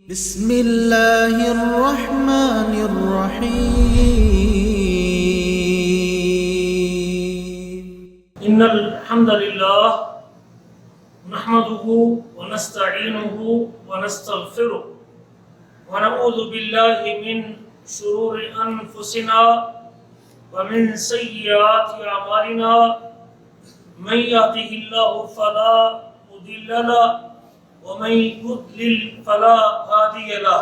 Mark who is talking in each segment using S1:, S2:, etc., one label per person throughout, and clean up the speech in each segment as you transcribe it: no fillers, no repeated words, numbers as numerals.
S1: بسم اللہ الرحمن الرحیم
S2: ان الحمد للہ نحمده ونستعینه ونستغفره ونعوذ باللہ من شرور انفسنا ومن سیئات اعمالنا من يهده الله فلا مضل له ومن يضلل فلا هادي له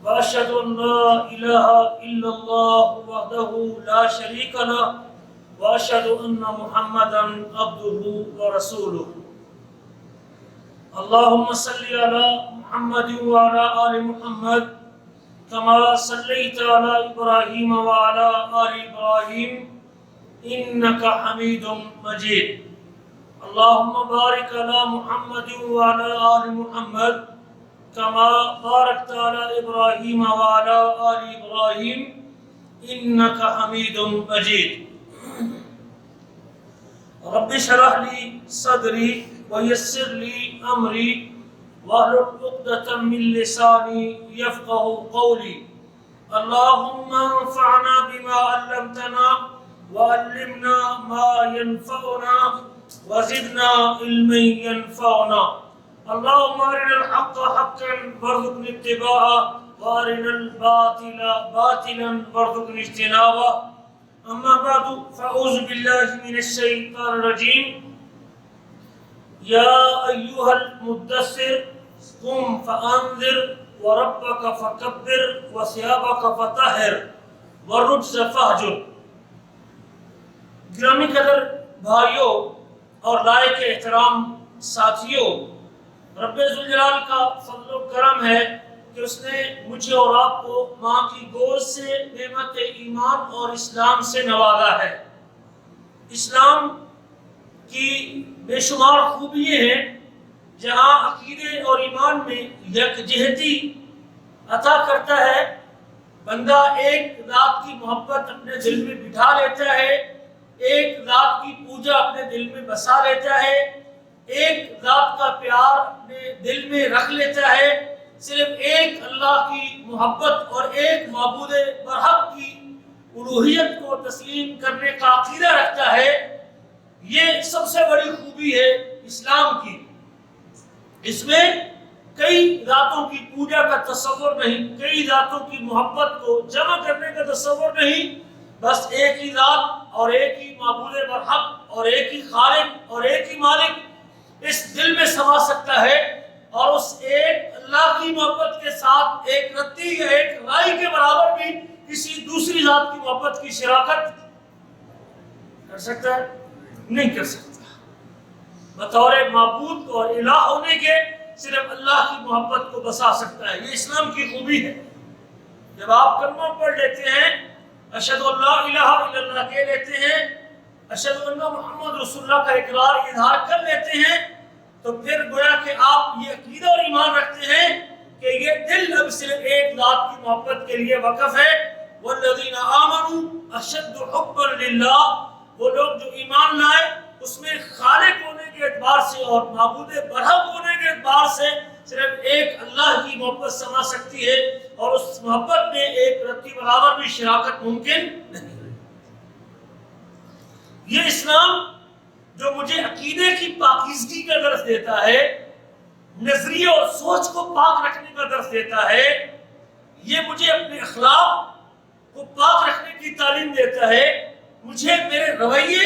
S2: واشهد ان لا اله الا الله وحده لا شريك له واشهد ان محمدا عبده ورسوله اللهم صل على محمد وعلى ال محمد كما صليت على ابراهيم وعلى ال ابراهيم انك حميد مجيد اللهم بارك على محمد وعلى آل محمد كما باركت على إبراهيم وعلى آل إبراهيم إنك حميد مجيد رب اشرح لي صدري ويسر لي أمري واحلل عقدة من لساني يفقهوا قولي اللهم انفعنا بما علمتنا وعلمنا ما ينفعنا وزدنا علما ينفعنا اللهم ارنا الحق حقا وارزقنا اتباعه وارنا الباطل باطلا وارزقنا اجتنابه اما بعد فاعوذ بالله من الشيطان الرجيم يا ايها المدثر قم فانذر وربك فكبر وثيابك فطهر والرجز فاهجر. گرامی قدر بھائیوں اور لائق احترام ساتھیوں، رب ذوالجلال کا فضل و کرم ہے کہ اس نے مجھے اور آپ کو ماں کی گود سے نعمت ایمان اور اسلام سے نوازا ہے. اسلام کی بے شمار خوبیاں ہیں جہاں عقیدے اور ایمان میں یکجہتی عطا کرتا ہے. بندہ ایک ذات کی محبت اپنے دل میں بٹھا لیتا ہے، ایک ذات کی پوجا اپنے دل میں بسا لیتا ہے، ایک ذات کا پیار اپنے دل میں رکھ لیتا ہے. صرف ایک اللہ کی محبت اور ایک معبود برحق کی الوہیت کو تسلیم کرنے کا عقیدہ رکھتا ہے. یہ سب سے بڑی خوبی ہے اسلام کی. اس میں کئی ذاتوں کی پوجا کا تصور نہیں، کئی ذاتوں کی محبت کو جمع کرنے کا تصور نہیں، بس ایک ہی ذات اور ایک ہی معبود برحق اور ایک ہی خالق اور ایک ہی مالک اس دل میں سما سکتا ہے. اور اس ایک اللہ کی محبت کے ساتھ ایک رتی یا ایک رائی کے برابر بھی کسی دوسری ذات کی محبت کی شراکت کر سکتا ہے؟ نہیں کر سکتا. بطور معبود اور الہ ہونے کے صرف اللہ کی محبت کو بسا سکتا ہے. یہ اسلام کی خوبی ہے. جب آپ کلمہ پڑھ لیتے ہیں، اشہد ان لا الہ الا اللہ کہہ لیتے ہیں، اشہد ان محمد رسول اللہ کا اظہار کر لیتے ہیں، تو پھر گویا کہ آپ یہ عقیدہ اور ایمان رکھتے ہیں کہ یہ دل اب صرف ایک ذات کی محبت کے لیے وقف ہے. والذین آمنوا اشد حبا للہ، وہ لوگ جو ایمان لائے اس میں خالق ہونے کے اعتبار سے اور معبود برحق ہونے کے اعتبار سے صرف ایک اللہ کی محبت سما سکتی ہے، اور اس محبت میں ایک رتی برابر بھی شراکت ممکن نہیں. یہ اسلام جو مجھے عقیدے کی پاکیزگی کا درس دیتا ہے، نظریے اور سوچ کو پاک رکھنے کا درس دیتا ہے، یہ مجھے اپنے اخلاق کو پاک رکھنے کی تعلیم دیتا ہے، مجھے میرے رویے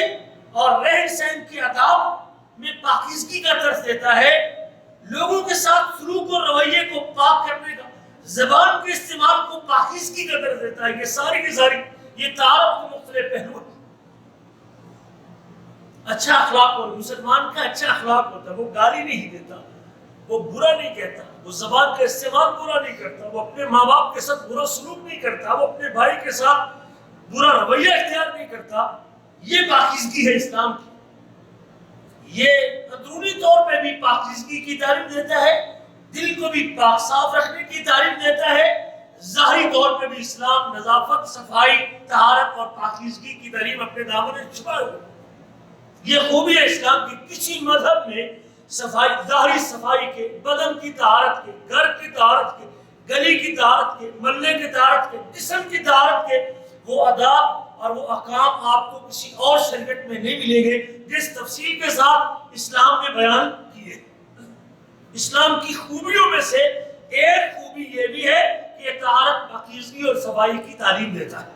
S2: اور رہن سہن کے آداب میں پاکیزگی کا درس دیتا ہے، لوگوں کے ساتھ سلوک اور رویے کو پاک کرنے کا، زبان کے استعمال کو پاکیزگی کا درس دیتا ہے. یہ ساری کی ساری یہ تعارف کے مختلف پہلو ہیں. اچھا اخلاق، اور مسلمان کا اچھا اخلاق ہوتا ہے، وہ گالی نہیں دیتا، وہ برا نہیں کہتا، وہ زبان کا استعمال برا نہیں کرتا، وہ اپنے ماں باپ کے ساتھ برا سلوک نہیں کرتا، وہ اپنے بھائی کے ساتھ برا رویہ اختیار نہیں کرتا. یہ پاکیزگی ہے اسلام کی. یہ اندرونی طور پہ بھی پاکیزگی کی تعلیم دیتا ہے، دل کو بھی پاک صاف رکھنے کی تعلیم دیتا ہے. ظاہری طور پہ بھی اسلام نظافت، صفائی، طہارت اور پاکیزگی کی تعلیم اپنے دامن میں چھپائے ہوئے. یہ خوبی ہے اسلام کی. کسی مذہب میں صفائی، ظاہری صفائی کے، بدن کی طہارت کے، گھر کی طہارت کے، گلی کی طہارت کے، محلے کی طہارت کے، جسم کی طہارت کے، وہ آداب اور وہ احکام آپ کو کسی اور شریعت میں نہیں ملیں گے جس تفصیل کے ساتھ اسلام نے بیان کیے۔ اسلام کی خوبیوں میں سے ایک خوبی یہ بھی ہے کہ یہ طہارت، پاکیزگی اور صفائی کی تعلیم دیتا ہے،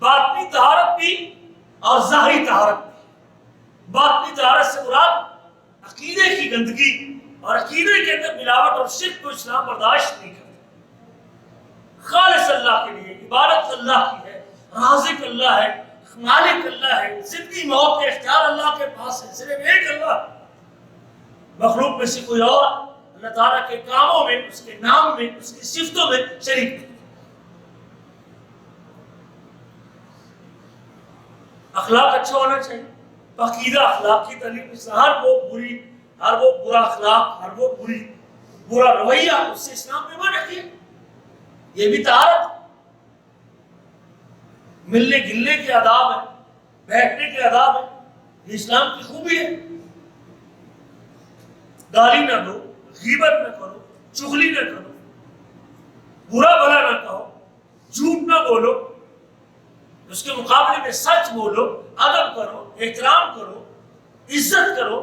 S2: باطنی طہارت بھی اور ظاہری طہارت بھی۔ باطنی طہارت سے مراد عقیدے کی گندگی، اور عقیدے کے اندر ملاوٹ اور شرک کو اسلام برداشت نہیں کرتا۔ خالص اللہ کے لیے، عبادت اللہ کی ہے، رازق اللہ ہے، مالک اللہ ہے، زندگی موت کے اختیار اللہ کے پاس ہے، صرف ایک اللہ۔ مخلوق میں سے کوئی اور اللہ تعالیٰ کے کاموں میں، اس کے نام میں، اس کی صفتوں میں شریک نہیں۔ اخلاق اچھا ہونا چاہیے، پاکیزہ اخلاق کی تعلیم، ہر وہ بری، ہر وہ برا اخلاق، ہر وہ برا رویہ، اس سے اسلام نے منع کیا۔ یہ بھی طہارت، ملنے گلنے کے آداب ہے، بیٹھنے کے آداب ہے، یہ اسلام کی خوبی ہے۔ گالی نہ دو، غیبت نہ کرو، چغلی نہ کرو، برا بھلا نہ کہو، جھوٹ نہ بولو، اس کے مقابلے میں سچ بولو، ادب کرو، احترام کرو، عزت کرو،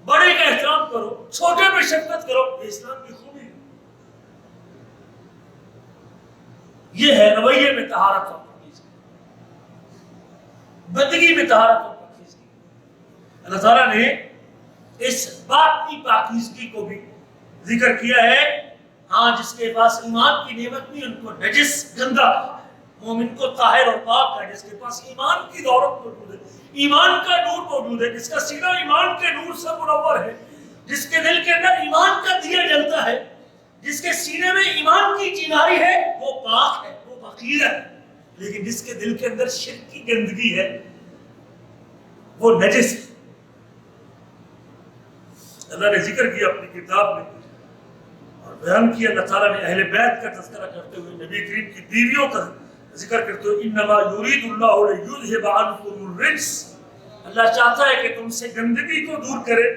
S2: بڑے کا احترام کرو، چھوٹے پہ شفقت کرو، یہ اسلام کی خوبی ہے۔ یہ ہے رویے میں طہارت اور پاکیزگی، بندگی میں طہارت اور پاکیزگی۔ اللہ تعالیٰ نے اس باطنی پاکیزگی کو بھی ذکر کیا ہے۔ ہاں، جس کے پاس ایمان کی نعمت نہیں، ان کو نجس، گندا کہا ہے۔ مومن کو طاہر اور پاک ہے جس کے پاس ایمان کی دولت موجود ہے، ایمان کا نور موجود ہے، جس کا سینہ ایمان کے نور سے منور ہے، جس کے دل کے اندر ایمان کا دیا جلتا ہے، جس کے سینے میں ایمان کی چناری ہے، وہ پاک ہے، وہ پاکیزہ ہے۔ لیکن جس کے دل کے اندر شرک کی گندگی ہے، وہ نجس ہے۔ اللہ نے ذکر کیا اپنی کتاب میں اور بیان کیا، اللہ تعالیٰ نے اہل بیت کا تذکرہ کرتے ہوئے، نبی کریم کی بیویوں کا ذکر کرتے ہوئے، انما یرید اللہ لیذھب عنکم الرجس، اللہ چاہتا ہے کہ تم سے گندگی کو دور کرے۔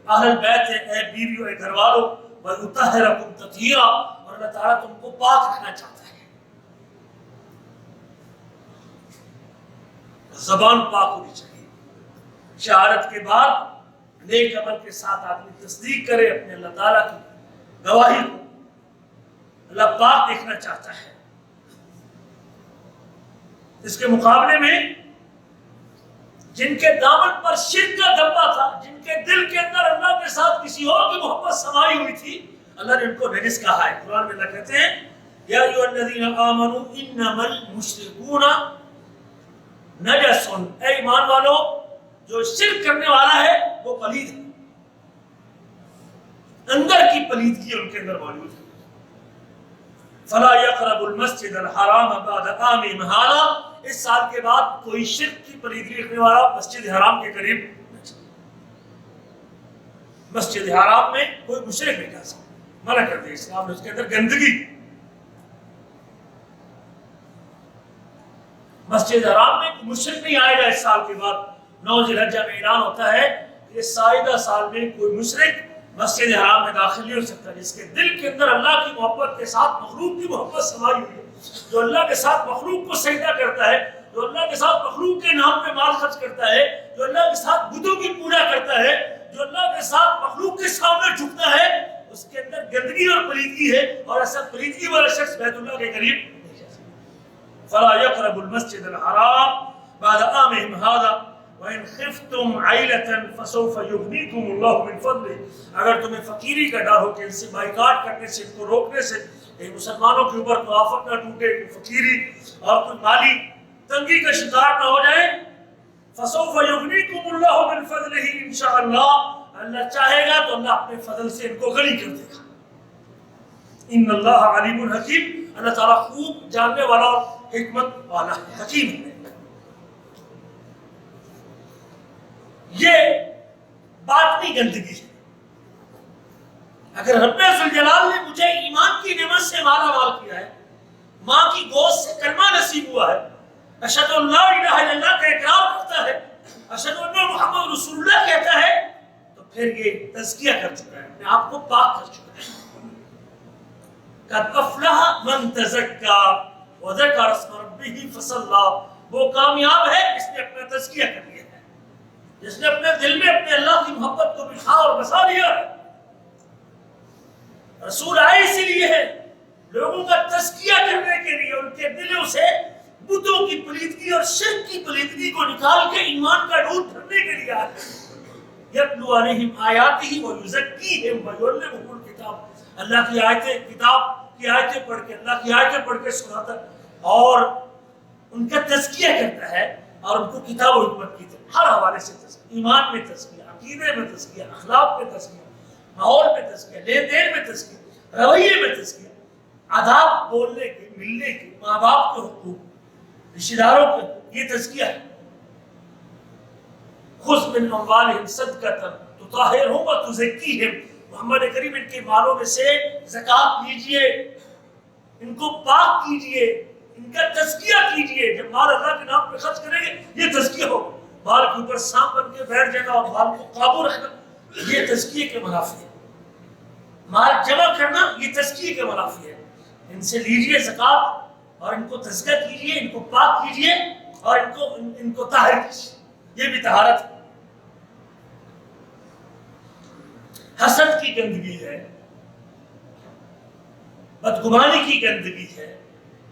S2: اہل بیت ہے، اے بیویوں، اے گھر والوں، وَیُطَہِّرَکُمْ تَطْہِیرًا، اور اللہ تعالیٰ تم کو پاک رکھنا چاہتا ہے۔ زبان پاک ہونی چاہیے، شہادت کے بعد نیک عمل کے ساتھ آدمی تصدیق کرے اپنے اللہ تعالیٰ کی گواہی کو، اللہ پاک دیکھنا چاہتا ہے۔ اس کے مقابلے میں جن کے دامن پر شرک کا دبا تھا، جن کے دل کے اندر اللہ کے ساتھ کسی اور کی محبت سمائی ہوئی تھی، اللہ نے ان کو نجس کہا ہے۔ قرآن میں اللہ کہتے ہیں، یا ایھا الذین آمنوا انما المشرکون نجس، اے ایمان والو، جو شرک کرنے والا ہے وہ پلید ہے، اندر کی پلیدگی ان کے اندر موجود ہے۔ فلا یقربوا المسجد الحرام بعد عامہم ھذا، اس سال کے بعد کوئی شرک کی پلیدگی رکھنے والا مسجد حرام کے قریب نہ جائے۔ مسجد حرام میں کوئی مشرک نہیں جا سکتا، منع کر دیا اسلام نے، اس کے اندر گندگی۔ مسجد حرام میں کوئی مشرک نہیں آئے گا اس سال کے بعد۔ 9 ذی الحجہ میں اعلان ہوتا ہے کہ اس سائدہ سال میں کوئی مشرک مسجد حرام میں داخل نہیں ہو سکتا جس کے دل کے اندر اللہ کی محبت کے ساتھ مخلوق کی محبت سمائی ہوئی ہے، جو اللہ کے ساتھ مخلوق کو سجدہ کرتا ہے، جو اللہ کے ساتھ مخلوق کے نام پہ مال خرچ کرتا ہے، جو اللہ کے ساتھ بتوں کی پوجا کرتا ہے، جو اللہ کے ساتھ مخلوق کے سامنے جھکتا ہے، اس کے اندر گندگی اور پلیدگی ہے، اور ایسا پلیدگی والا شخص بیت اللہ کے قریب نہیں جا سکتا۔ فلا یقرب المسجد الحرام بعد عامہم ھذا وَإِنْ خِفْتُمْ عَيْلَةً فَسَوْفَ يُغْنِيكُمُ اللَّهُ مِنْ فَضْلِهِ، اگر تمہیں فقیری کا ڈر ہو کہ ان سے بائیکاٹ کرنے سے، ان کو روکنے سے، مسلمانوں کے اوپر توافق نہ ٹوٹے، فقیری اور کوئی مالی تنگی کا شکار نہ ہو جائے، فَسَوْفَ يُغْنِيكُمُ اللَّهُ مِنْ فَضْلِهِ انشاءاللہ، اللہ چاہے گا تو اللہ اپنے فضل سے ان کو غنی کر دے گا۔ ان اللہ علیم حکیم، اللہ تعالیٰ خوب جاننے والا اور حکمت والا ہے، حکیم ہے۔ یہ باطنی گندگی ہے۔ اگر رب ذوالجلال نے مجھے ایمان کی نعمت سے مالا مال کیا ہے، ماں کی گود سے کلمہ نصیب ہوا ہے، اشہد ان لا الہ الا اللہ کا اقرار کرتا ہے، اشہد ان محمد رسول اللہ کہتا ہے، پھر یہ تزکیہ کر چکا ہے، اپنے آپ کو پاک کر چکا ہے۔ قد افلح من تزکا وذکر اسم ربہ فصلی، وہ کامیاب ہے جس نے اپنا تزکیہ کر لیا ہے، جس نے اپنے دل میں اپنے اللہ کی محبت کو بٹھا اور بسا لیا ہے۔ رسول آئے اسی لیے ہے، لوگوں کا تزکیہ کرنے کے لیے، ان کے دلوں سے بتوں کی پلیدگی اور شرک کی پلیدگی کو نکال کے ایمان کا دودھ بھرنے کے لیے آئے۔ یتلو علیہم آیاتہ ویزکیہم ویعلمہم الکتاب، اللہ کی آیتیں، کتاب کی آیتیں پڑھ کے، اللہ کی آیتیں پڑھ کے سناتا اور ان کا تزکیہ کرتا ہے، اور ان کو کتاب و حکمت کی ہر حوالے سے تزکیہ، ایمان میں تزکیہ، عقیدے میں تزکیہ، اخلاق میں تزکیہ، ماحول میں تزکیہ، لین دین میں تزکیہ، رویے میں تزکیہ، آداب بولنے کے، ملنے کے، ماں باپ کے حقوق، رشتہ داروں کے، یہ تزکیہ ہے۔ خذ من اموالہم صدقۃ تطہرہم وتزکیہم، محمد کریم ان کے مالوں میں سے زکوٰۃ لیجئے، ان کو پاک کیجئے، ان کا تزکیہ کیجئے۔ جب مال اللہ کے نام پہ خرچ کریں گے یہ تزکیہ ہوگا۔ مال کے اوپر سانپ بن کے بیٹھ جانا اور مال کو قابو رکھنا یہ تزکیے کے منافی ہے۔ مال جمع کرنا یہ تزکیے کے منافی ہے۔ ان سے لیجئے زکوٰۃ اور ان کو تزکیہ کیجئے، ان کو پاک کیجئے اور ان کو طاہر کیجئے، یہ بھی طہارت ہے۔ حسد کی گندگی ہے، بدگمانی کی گندگی ہے،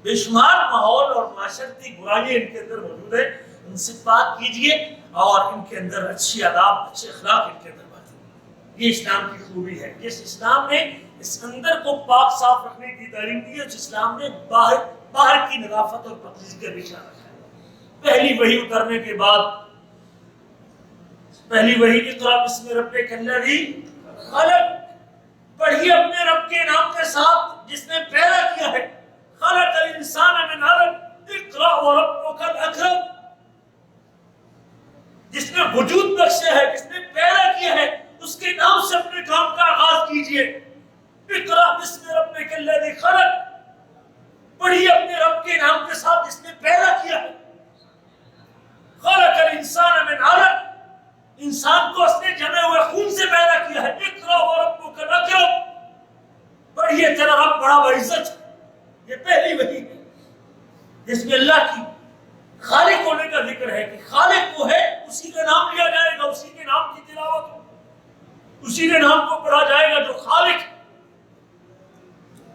S2: بے شمار ماحول اور معاشرتی برائیاں ان کے اندر موجود ہیں، ان سے پاک کیجئے اور ان کے اندر اچھی آداب، اچھے اخلاق ان کے اندر باتیں۔ یہ اسلام کی خوبی ہے، جس اسلام نے اس اندر کو پاک صاف رکھنے کی تعلیم دی ہے، اس اسلام نے باہر کی نظافت اور پاکیزگی کا بھی خیال رکھا ہے۔ پہلی وحی اترنے کے بعد، پہلی وحی اقرأ بسم ربک الذی خلق، پڑھیے اپنے رب کے نام کے ساتھ جس نے پیدا کیا ہے۔ خلق الانسان من علق اقرأ وربک الاکرم، جس نے وجود بخشا ہے، جس نے پیدا کیا ہے، اس کے نام سے اپنے کام کا آغاز کیجئے۔ اقرأ بسم ربک الذی خلق، پڑھیے اپنے رب کے نام کے ساتھ جس نے پیدا کیا ہے۔ خلق الانسان من علق، انسان کو اس نے جمے ہوئے خون سے پیدا کیا ہے۔ اقرأ وربک الاکرم، پڑھیے تیرا رب بڑا باعزت ہے۔ یہ پہلی وحی ہے جس میں اللہ کی خالق ہونے کا ذکر ہے کہ خالق وہ ہے، اسی کا نام لیا جائے گا، اسی کے نام کی تلاوت ہو، اسی کے نام کو پڑھا جائے گا جو خالق ہے۔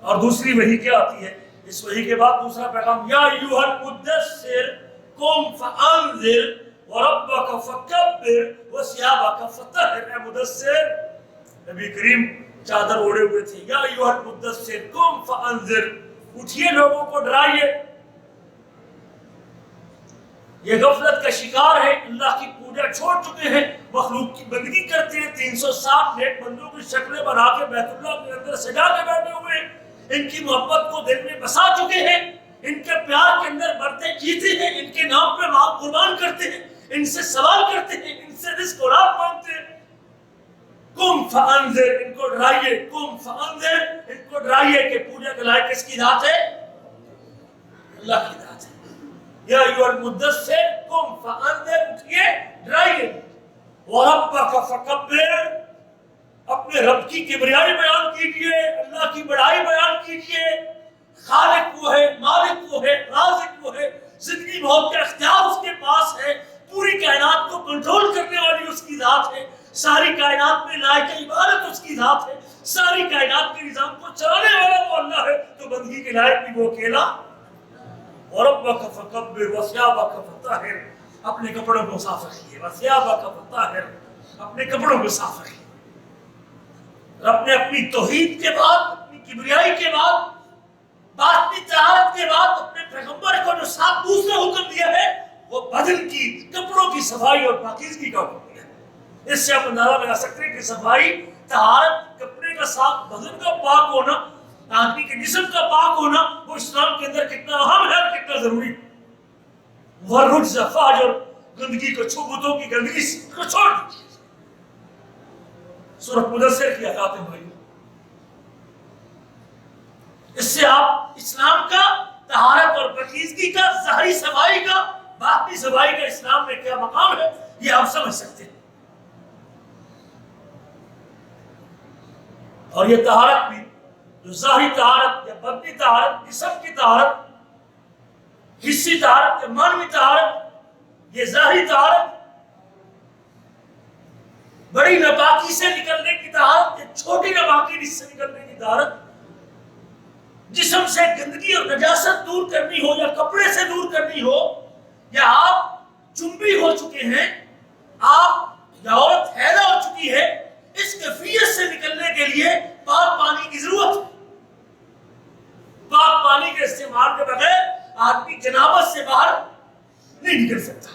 S2: اور دوسری وحی کیا آتی ہے؟ اس وحی کے بعد دوسرا پیغام، یا ایھا المدثر قم فانذر وربک فکبر وثیابک فطہر، اے مدثر، نبی کریم چادر اوڑے ہوئے تھے، یا ایھا المدثر قم فانذر، اٹھیے لوگوں کو ڈرائیے۔ یہ غفلت کا شکار ہے، اللہ کی پوجا چھوڑ چکے ہیں، مخلوق کی بندگی کرتے ہیں، 360 نیک بندوں کی شکلیں بنا کے بیت اللہ کے اندر سجا کے بیٹھے ہوئے ہیں، ان کی محبت کو دل میں بسا چکے ہیں، ان کے پیار کے اندر مرتے جیتے ہیں، ان کے نام پہ مال قربان کرتے ہیں، ان سے سوال کرتے ہیں، ان سے رزق اولاد مانگتے ہیں۔ قم فانذر، ان کو ڈرائیے، قم فانذر، ان کو ڈرائیے کہ پوجا کے لائق کس کی ذات ہے؟ اللہ کی ذات ہے۔ یا ایھا المدثر قم فانذر، اٹھیے ڈرائیے۔ وربک فکبر، اپنے رب کی کبریائی بیان کیجئے، اللہ کی بڑائی بیان کیجئے۔ خالق وہ ہے، مالک وہ ہے، رازق وہ ہے، زندگی موت کا اختیار اس کے پاس ہے، پوری کائنات کو کنٹرول کرنے والی اس کی ذات ہے، ساری کائنات میں لائق عبادت اس کی ذات ہے، ساری کائنات کے نظام کو چلانے والا وہ اللہ ہے، تو بندگی کے لائق بھی وہ اکیلا۔ وَرَبَّكَ فَكَبِّرْ وَثِيَابَكَ فَطَهِّرْ، اپنے کپڑوں کو صاف رکھیے، وَثِيَابَكَ فَطَهِّرْ، اپنے کپڑوں کو صاف رکھیے۔ رب نے اپنی توحید کے بعد، اپنی کبریائی کے بعد، باطنی طہارت کے بعد اپنے پیغمبر کو جو ساتھ دوسرا حکم دیا ہے وہ بدن کی، کپڑوں کی صفائی اور پاکیزگی کا حکم دیا ہے۔ اس سے آپ اندازہ لگا سکتے ہیں کہ صفائی، طہارت، کپڑے کا صاف، بدن کا پاک ہونا، آدمی کے جسم کا پاک ہونا، وہ اسلام کے اندر کتنا اہم ہے اور کتنا ضروری ہے۔ وَالرُّجْزَ فَاہْجُرْ، گندگی کو چھو، بتوں کی گندگی کو چھوڑ دیجیے۔ سورۃ مدثر کی آیات ہیں بھائی، اس سے آپ اسلام کا، طہارت اور پاکیزگی کا، ظاہری صفائی کا، باطنی صفائی کا اسلام میں کیا مقام ہے یہ آپ سمجھ سکتے ہیں۔ اور یہ طہارت بھی جو ظاہری طہارت یا بدنی طہارت، جسم کی طہارت، حصی طہارت یا معنوی طہارت، یہ ظاہری طہارت، بڑی ناپاکی سے نکلنے کی طہارت یا چھوٹی ناپاکی سے نکلنے کی طہارت، جسم سے گندگی اور نجاست دور کرنی ہو یا کپڑے سے دور کرنی ہو، یا آپ چنبی ہو چکے ہیں، آپ یا عورت حیضہ ہو چکی ہے، اس کیفیت سے نکلنے کے لیے پاک پانی کی ضرورت ہے۔ پاک پانی کے استعمال کے بغیر آدمی جنابت سے باہر نہیں نکل سکتا۔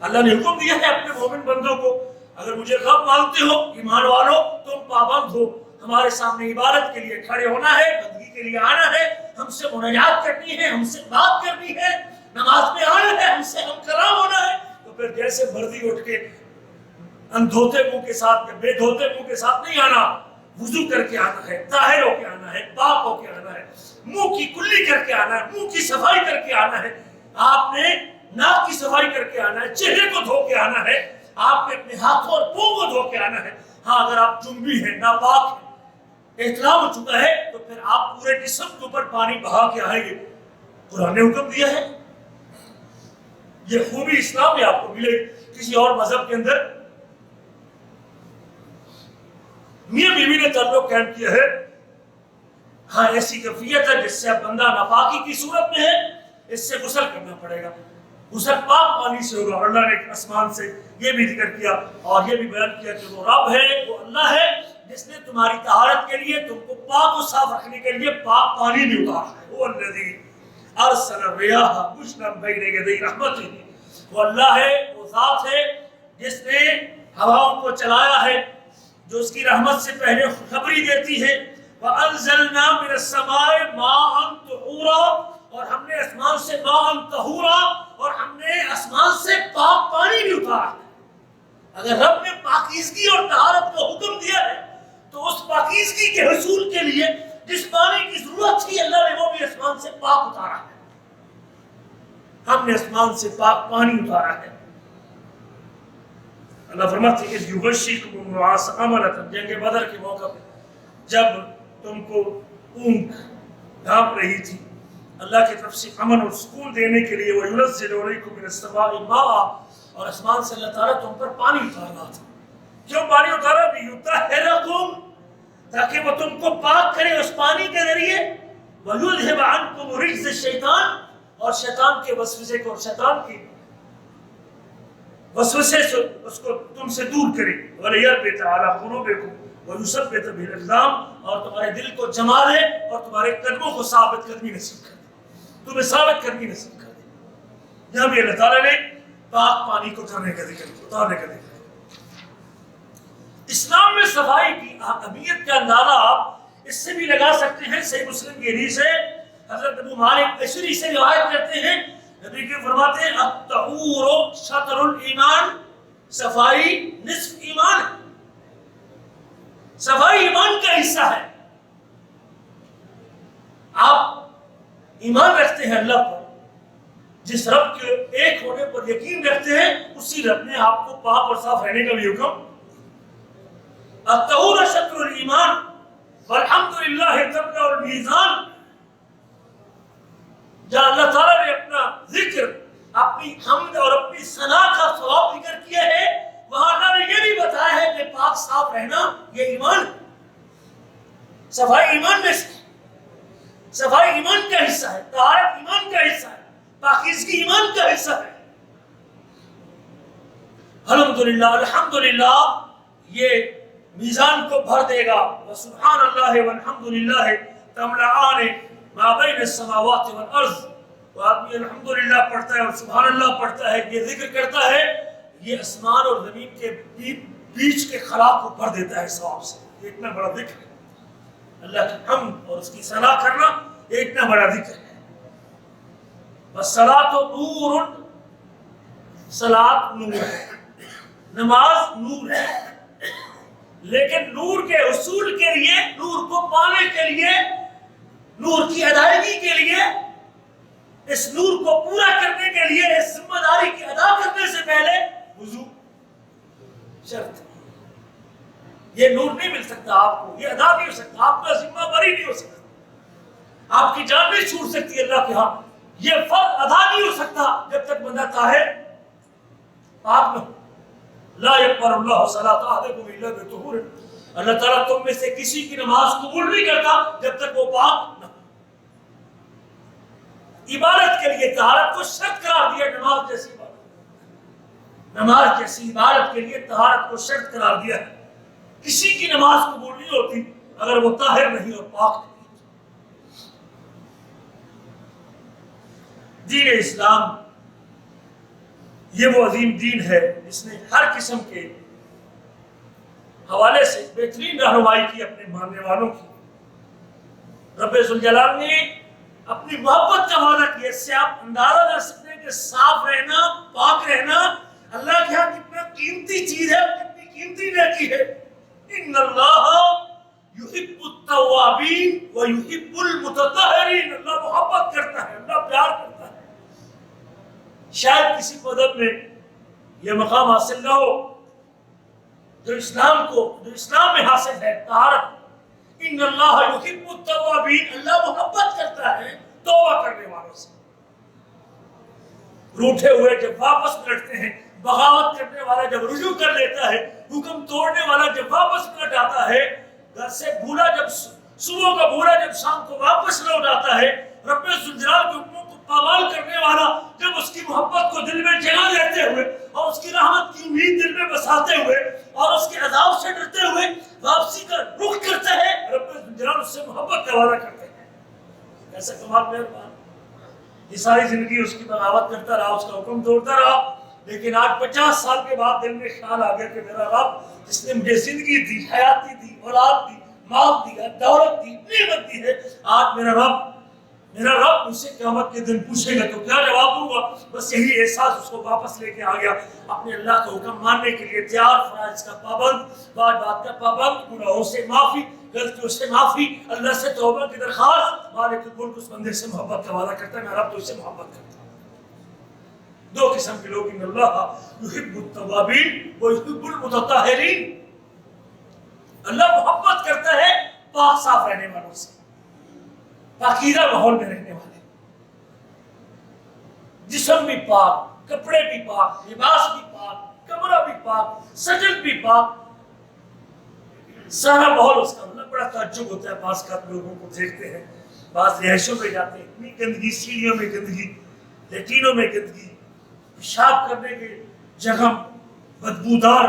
S2: اللہ نے حکم دیا ہے اپنے مومن بندوں کو، اگر مجھے رب مانتے ہو، ایمان والو، تم پابند ہو، ہمارے سامنے عبادت کے لیے کھڑے ہونا ہے، بندگی کے لیے آنا ہے، ہم سے مناجات کرنی ہے، ہم سے بات کرنی ہے، نماز میں آنا ہے، ہم سے ہم کلام ہونا ہے، تو پھر جیسے مرضی اٹھ کے اندھوتے منہ کے ساتھ یا بے دھوتے منہ کے ساتھ نہیں آنا، وضو کر کے آنا ہے، طاہر ہو کے آنا ہے، پاک ہو کے آنا ہے، منہ کی کلی کر کے آنا ہے، منہ کی صفائی کر کے آنا ہے، آپ نے ناک کی صفائی کر کے آنا ہے، چہرے کو دھو کے آنا ہے، آپ نے اپنے ہاتھوں اور پاؤں کو دھو کے آنا ہے۔ ہاں اگر آپ جنبی ہیں، ناپاک ہیں، احتلام ہو چکا ہے، تو پھر آپ پورے جسم کے اوپر پانی بہا کے آئیں گے۔ قرآن نے حکم دیا ہے، یہ خوبی اسلام میں آپ کو ملے کسی اور مذہب کے اندر میاں بیوی نے تعلق قائم کیا ہے، ہاں ایسی کیفیت ہے جس سے بندہ ناپاکی کی صورت میں ہے، اس سے غسل کرنا پڑے گا، غسل پاک پانی سے ہوگا۔ اللہ نے آسمان سے یہ بھی ذکر کیا اور یہ بھی بیان کیا کہ وہ رب ہے، وہ اللہ ہے جس نے تمہاری طہارت کے لیے، تم کو پاک و صاف رکھنے کے لیے پاک پانی بھی اتارا ہے۔ وہ الذی ارسل الرياح بشرا بین یدی رحمتہ، وہ اللہ ہے، وہ ذات ہے جس نے ہواؤں کو چلایا ہے جو اس کی رحمت سے پہلے خوشخبری دیتی ہے۔ وَأَنزَلْنَا مِنَ السَّمَاءِ مَاءً طَهُورًا، اور ہم نے آسمان سے ماءً طہورا، اور ہم نے آسمان سے پاک پانی بھی اتارا ہے۔ اگر رب نے پاکیزگی اور طہارت کا حکم دیا ہے تو اس پاکیزگی کے حصول کے لیے جس پانی کی ضرورت تھی اللہ نے وہ بھی آسمان سے پاک اتارا ہے۔ ہم نے آسمان سے پاک پانی اتارا ہے۔ اللہ فرماتے ہیں کہ یغشیکم النعاس امنۃ، جنگ بدر کے موقع پہ جب تم کو اونگ ڈھانپ رہی تھی، اللہ کی طرف سے امن اور سکون دینے کے لیے وَيُنَزِّلُ عَلَيْكُم مِّنَ السَّمَاءِ مَاءً، اور آسمان سے اللہ تعالیٰ تم پر پانی اتار رہا تھا۔ کیوں پانی اتارا؟ لِيُطَهِّرَكُم، تاکہ وہ تم کو پاک کرے اس پانی کے ذریعے، وَيُذْهِبَ عَنكُمْ رِجْزَ الشَّيْطَانِ، اور شیطان کے وسوسے کو، شیطان کی وسوسے سے اس کو تم سے دور کرے، وَلِيَرْبِطَ عَلَىٰ قُلُوبِكُمْ وَيُثَبِّتَ بِهِ الْأَقْدَامَ، اور تمہارے دل کو جما لے اور تمہارے قدموں کو ثابت قدمی نصیب کر دے، تمہیں ثابت قدمی نصیب کر دے۔ یہاں بھی اللہ تعالیٰ نے پاک پانی کو اتارنے کا ذکر کیا۔ اسلام میں صفائی کی اہمیت کا اندازہ آپ اس سے بھی لگا سکتے ہیں۔ صحیح مسلم کی حدیث ہے، حضرت ابو مالک اشعری سے روایت کرتے ہیں، نبی کے فرماتے ہیں الطہور شطر الایمان، صفائی نصف ایمان ہے، صفائی ایمان کا حصہ ہے۔ آپ ایمان رکھتے ہیں اللہ پر، جس رب کے ایک ہونے پر یقین رکھتے ہیں، اسی رب نے آپ کو پاک اور صاف رہنے کا بھی حکم۔ الطہور شطر الایمان والحمدللہ تملأ المیزان، جہاں اللہ تعالیٰ نے اپنا ذکر، اپنی حمد اور اپنی ثنا کا ثواب ذکر کیا ہے، وہاں اللہ نے یہ بھی بتایا ہے کہ پاک صاف رہنا یہ ایمان ہے۔ صفائی ایمان میں سے، صفائی ایمان کا حصہ ہے، طہارت ایمان کا حصہ ہے، پاکیزگی ایمان کا حصہ ہے۔ الحمدللہ، الحمدللہ یہ میزان کو بھر دے گا۔ وسبحان اللہ والحمدللہ تملأان ما بین السماوات والارض، وہ آدمی الحمدللہ پڑھتا ہے اور سبحان اللہ پڑھتا ہے، یہ ذکر کرتا ہے، یہ آسمان اور زمین کے بیچ کے خلا کو بھر دیتا ہے ثواب سے۔ یہ اتنا بڑا ذکر ہے، اللہ کی حمد اور اس کی ثنا کرنا یہ اتنا بڑا ذکر ہے۔ والصلاۃ نور، صلاۃ نور ہے، نماز نور ہے، لیکن نور کے حصول کے لیے، نور کو پانے کے لیے، نور کی ادائیگی کے لیے، اس نور کو پورا کرنے کے لیے، اس ذمہ داری کی ادا کرنے سے پہلے وضو شرط ہے۔ یہ نور نہیں مل سکتا آپ کو، یہ ادا نہیں ہو سکتا، آپ کا ذمہ بری نہیں ہو سکتا، آپ کی جان نہیں چھوٹ سکتی اللہ کے ہاں، یہ فرض ادا نہیں ہو سکتا جب تک بندہ طاہر پاک نہ ہو۔ لا يقبل اللہ صلاۃ احدکم الا بطہور، اللہ تعالیٰ تم میں سے کسی کی نماز قبول نہیں کرتا جب تک وہ پاک نہ ہو۔ عبادت کے لیے طہارت کو شرط قرار دیا، نماز جیسی عبادت، نماز جیسی عبادت کے لیے طہارت کو شرط قرار دیا ہے۔ کسی کی نماز قبول نہیں ہوتی اگر وہ طاہر نہیں اور پاک نہیں۔ دین اسلام یہ وہ عظیم دین ہے جس نے ہر قسم کے حوالے سے بہترین رہنمائی کی اپنے ماننے والوں کی۔ رب ذوالجلال نے اپنی محبت کا وعدہ کیا، اس سے آپ اندازہ کر سکتے ہیں کہ صاف رہنا، پاک رہنا اللہ کے ہاں کتنا قیمتی چیز ہے، کتنی قیمتی نیکی ہے۔ ان اللہ یحب التوابین ویحب المتطہرین، اللہ محبت کرتا ہے، اللہ پیار کرتا ہے۔ شاید کسی مذہب میں یہ مقام حاصل نہ ہو جو اسلام میں حاصل ہے، طہارت۔ ان اللہ یحب التوابین، اللہ محبت کرتا ہے توبہ کرنے والوں سے۔ روٹھے ہوئے جب واپس پلٹتے ہیں، بغاوت کرنے والا جب رجوع کر لیتا ہے، حکم توڑنے والا جب واپس پلٹ آتا ہے، گھر سے بھولا جب صبح کا بھولا جب شام کو واپس لوٹ آتا ہے، رب ذوالجلال کے حکموں کو پامال کرنے والا جب اس کی محبت کو دل میں جگہ لیتے ہوئے اور اس کی رحمت کی امید دل میں بساتے ہوئے اور اس کے عذاب سے ڈرتے ہوئے واپسی کا رخ کرتا ہے، رب ذوالجلال اس سے محبت کا وعدہ کرتے ہیں۔ ایسا کمال مہربان، یہ ساری زندگی اس کی بغاوت کرتا رہا، اس کا حکم توڑتا رہا، لیکن آج 50 سال کے بعد دل میں خیال آ گیا کہ میرا رب جس نے مجھے زندگی دی، حیاتی دی، اولاد دی، مال دیا، دولت دی، نعمت دی ہے، آج میرا رب مجھ سے قیامت کے دن پوچھے گا تو کیا جواب دوں گا؟ بس یہی احساس اس کو واپس لے کے آ گیا، اپنے اللہ کا حکم ماننے کے لیے تیار، فرائض کا پابند، بات کا پابند، گناہوں سے معافی، غلطیوں سے معافی، اللہ سے توبہ کی درخواست۔ مالک الملک اس بندے سے محبت کا وعدہ کرتا ہے، میرا رب تو اس سے محبت کرتا ہے۔ دو قسم کے لوگ، ان اللہ یحب التوابین ویحب المتطہرین، اللہ محبت کرتا ہے پاک صاف رہنے والوں سے، پاکیزہ ماحول میں رہنے والے، جسم بھی پاک، کپڑے بھی پاک، لباس بھی پاک، کمرہ بھی پاک، سجن بھی پاک، سارا ماحول اس کا۔ بڑا تعجب ہوتا ہے بعض لوگوں کو دیکھتے ہیں، بعض رہائشوں میں جاتے ہیں، اتنی گندگی، سیڑھیوں میں گندگی، لیٹرینوں میں گندگی، پیشاب کرنے کے جگہ بدبودار،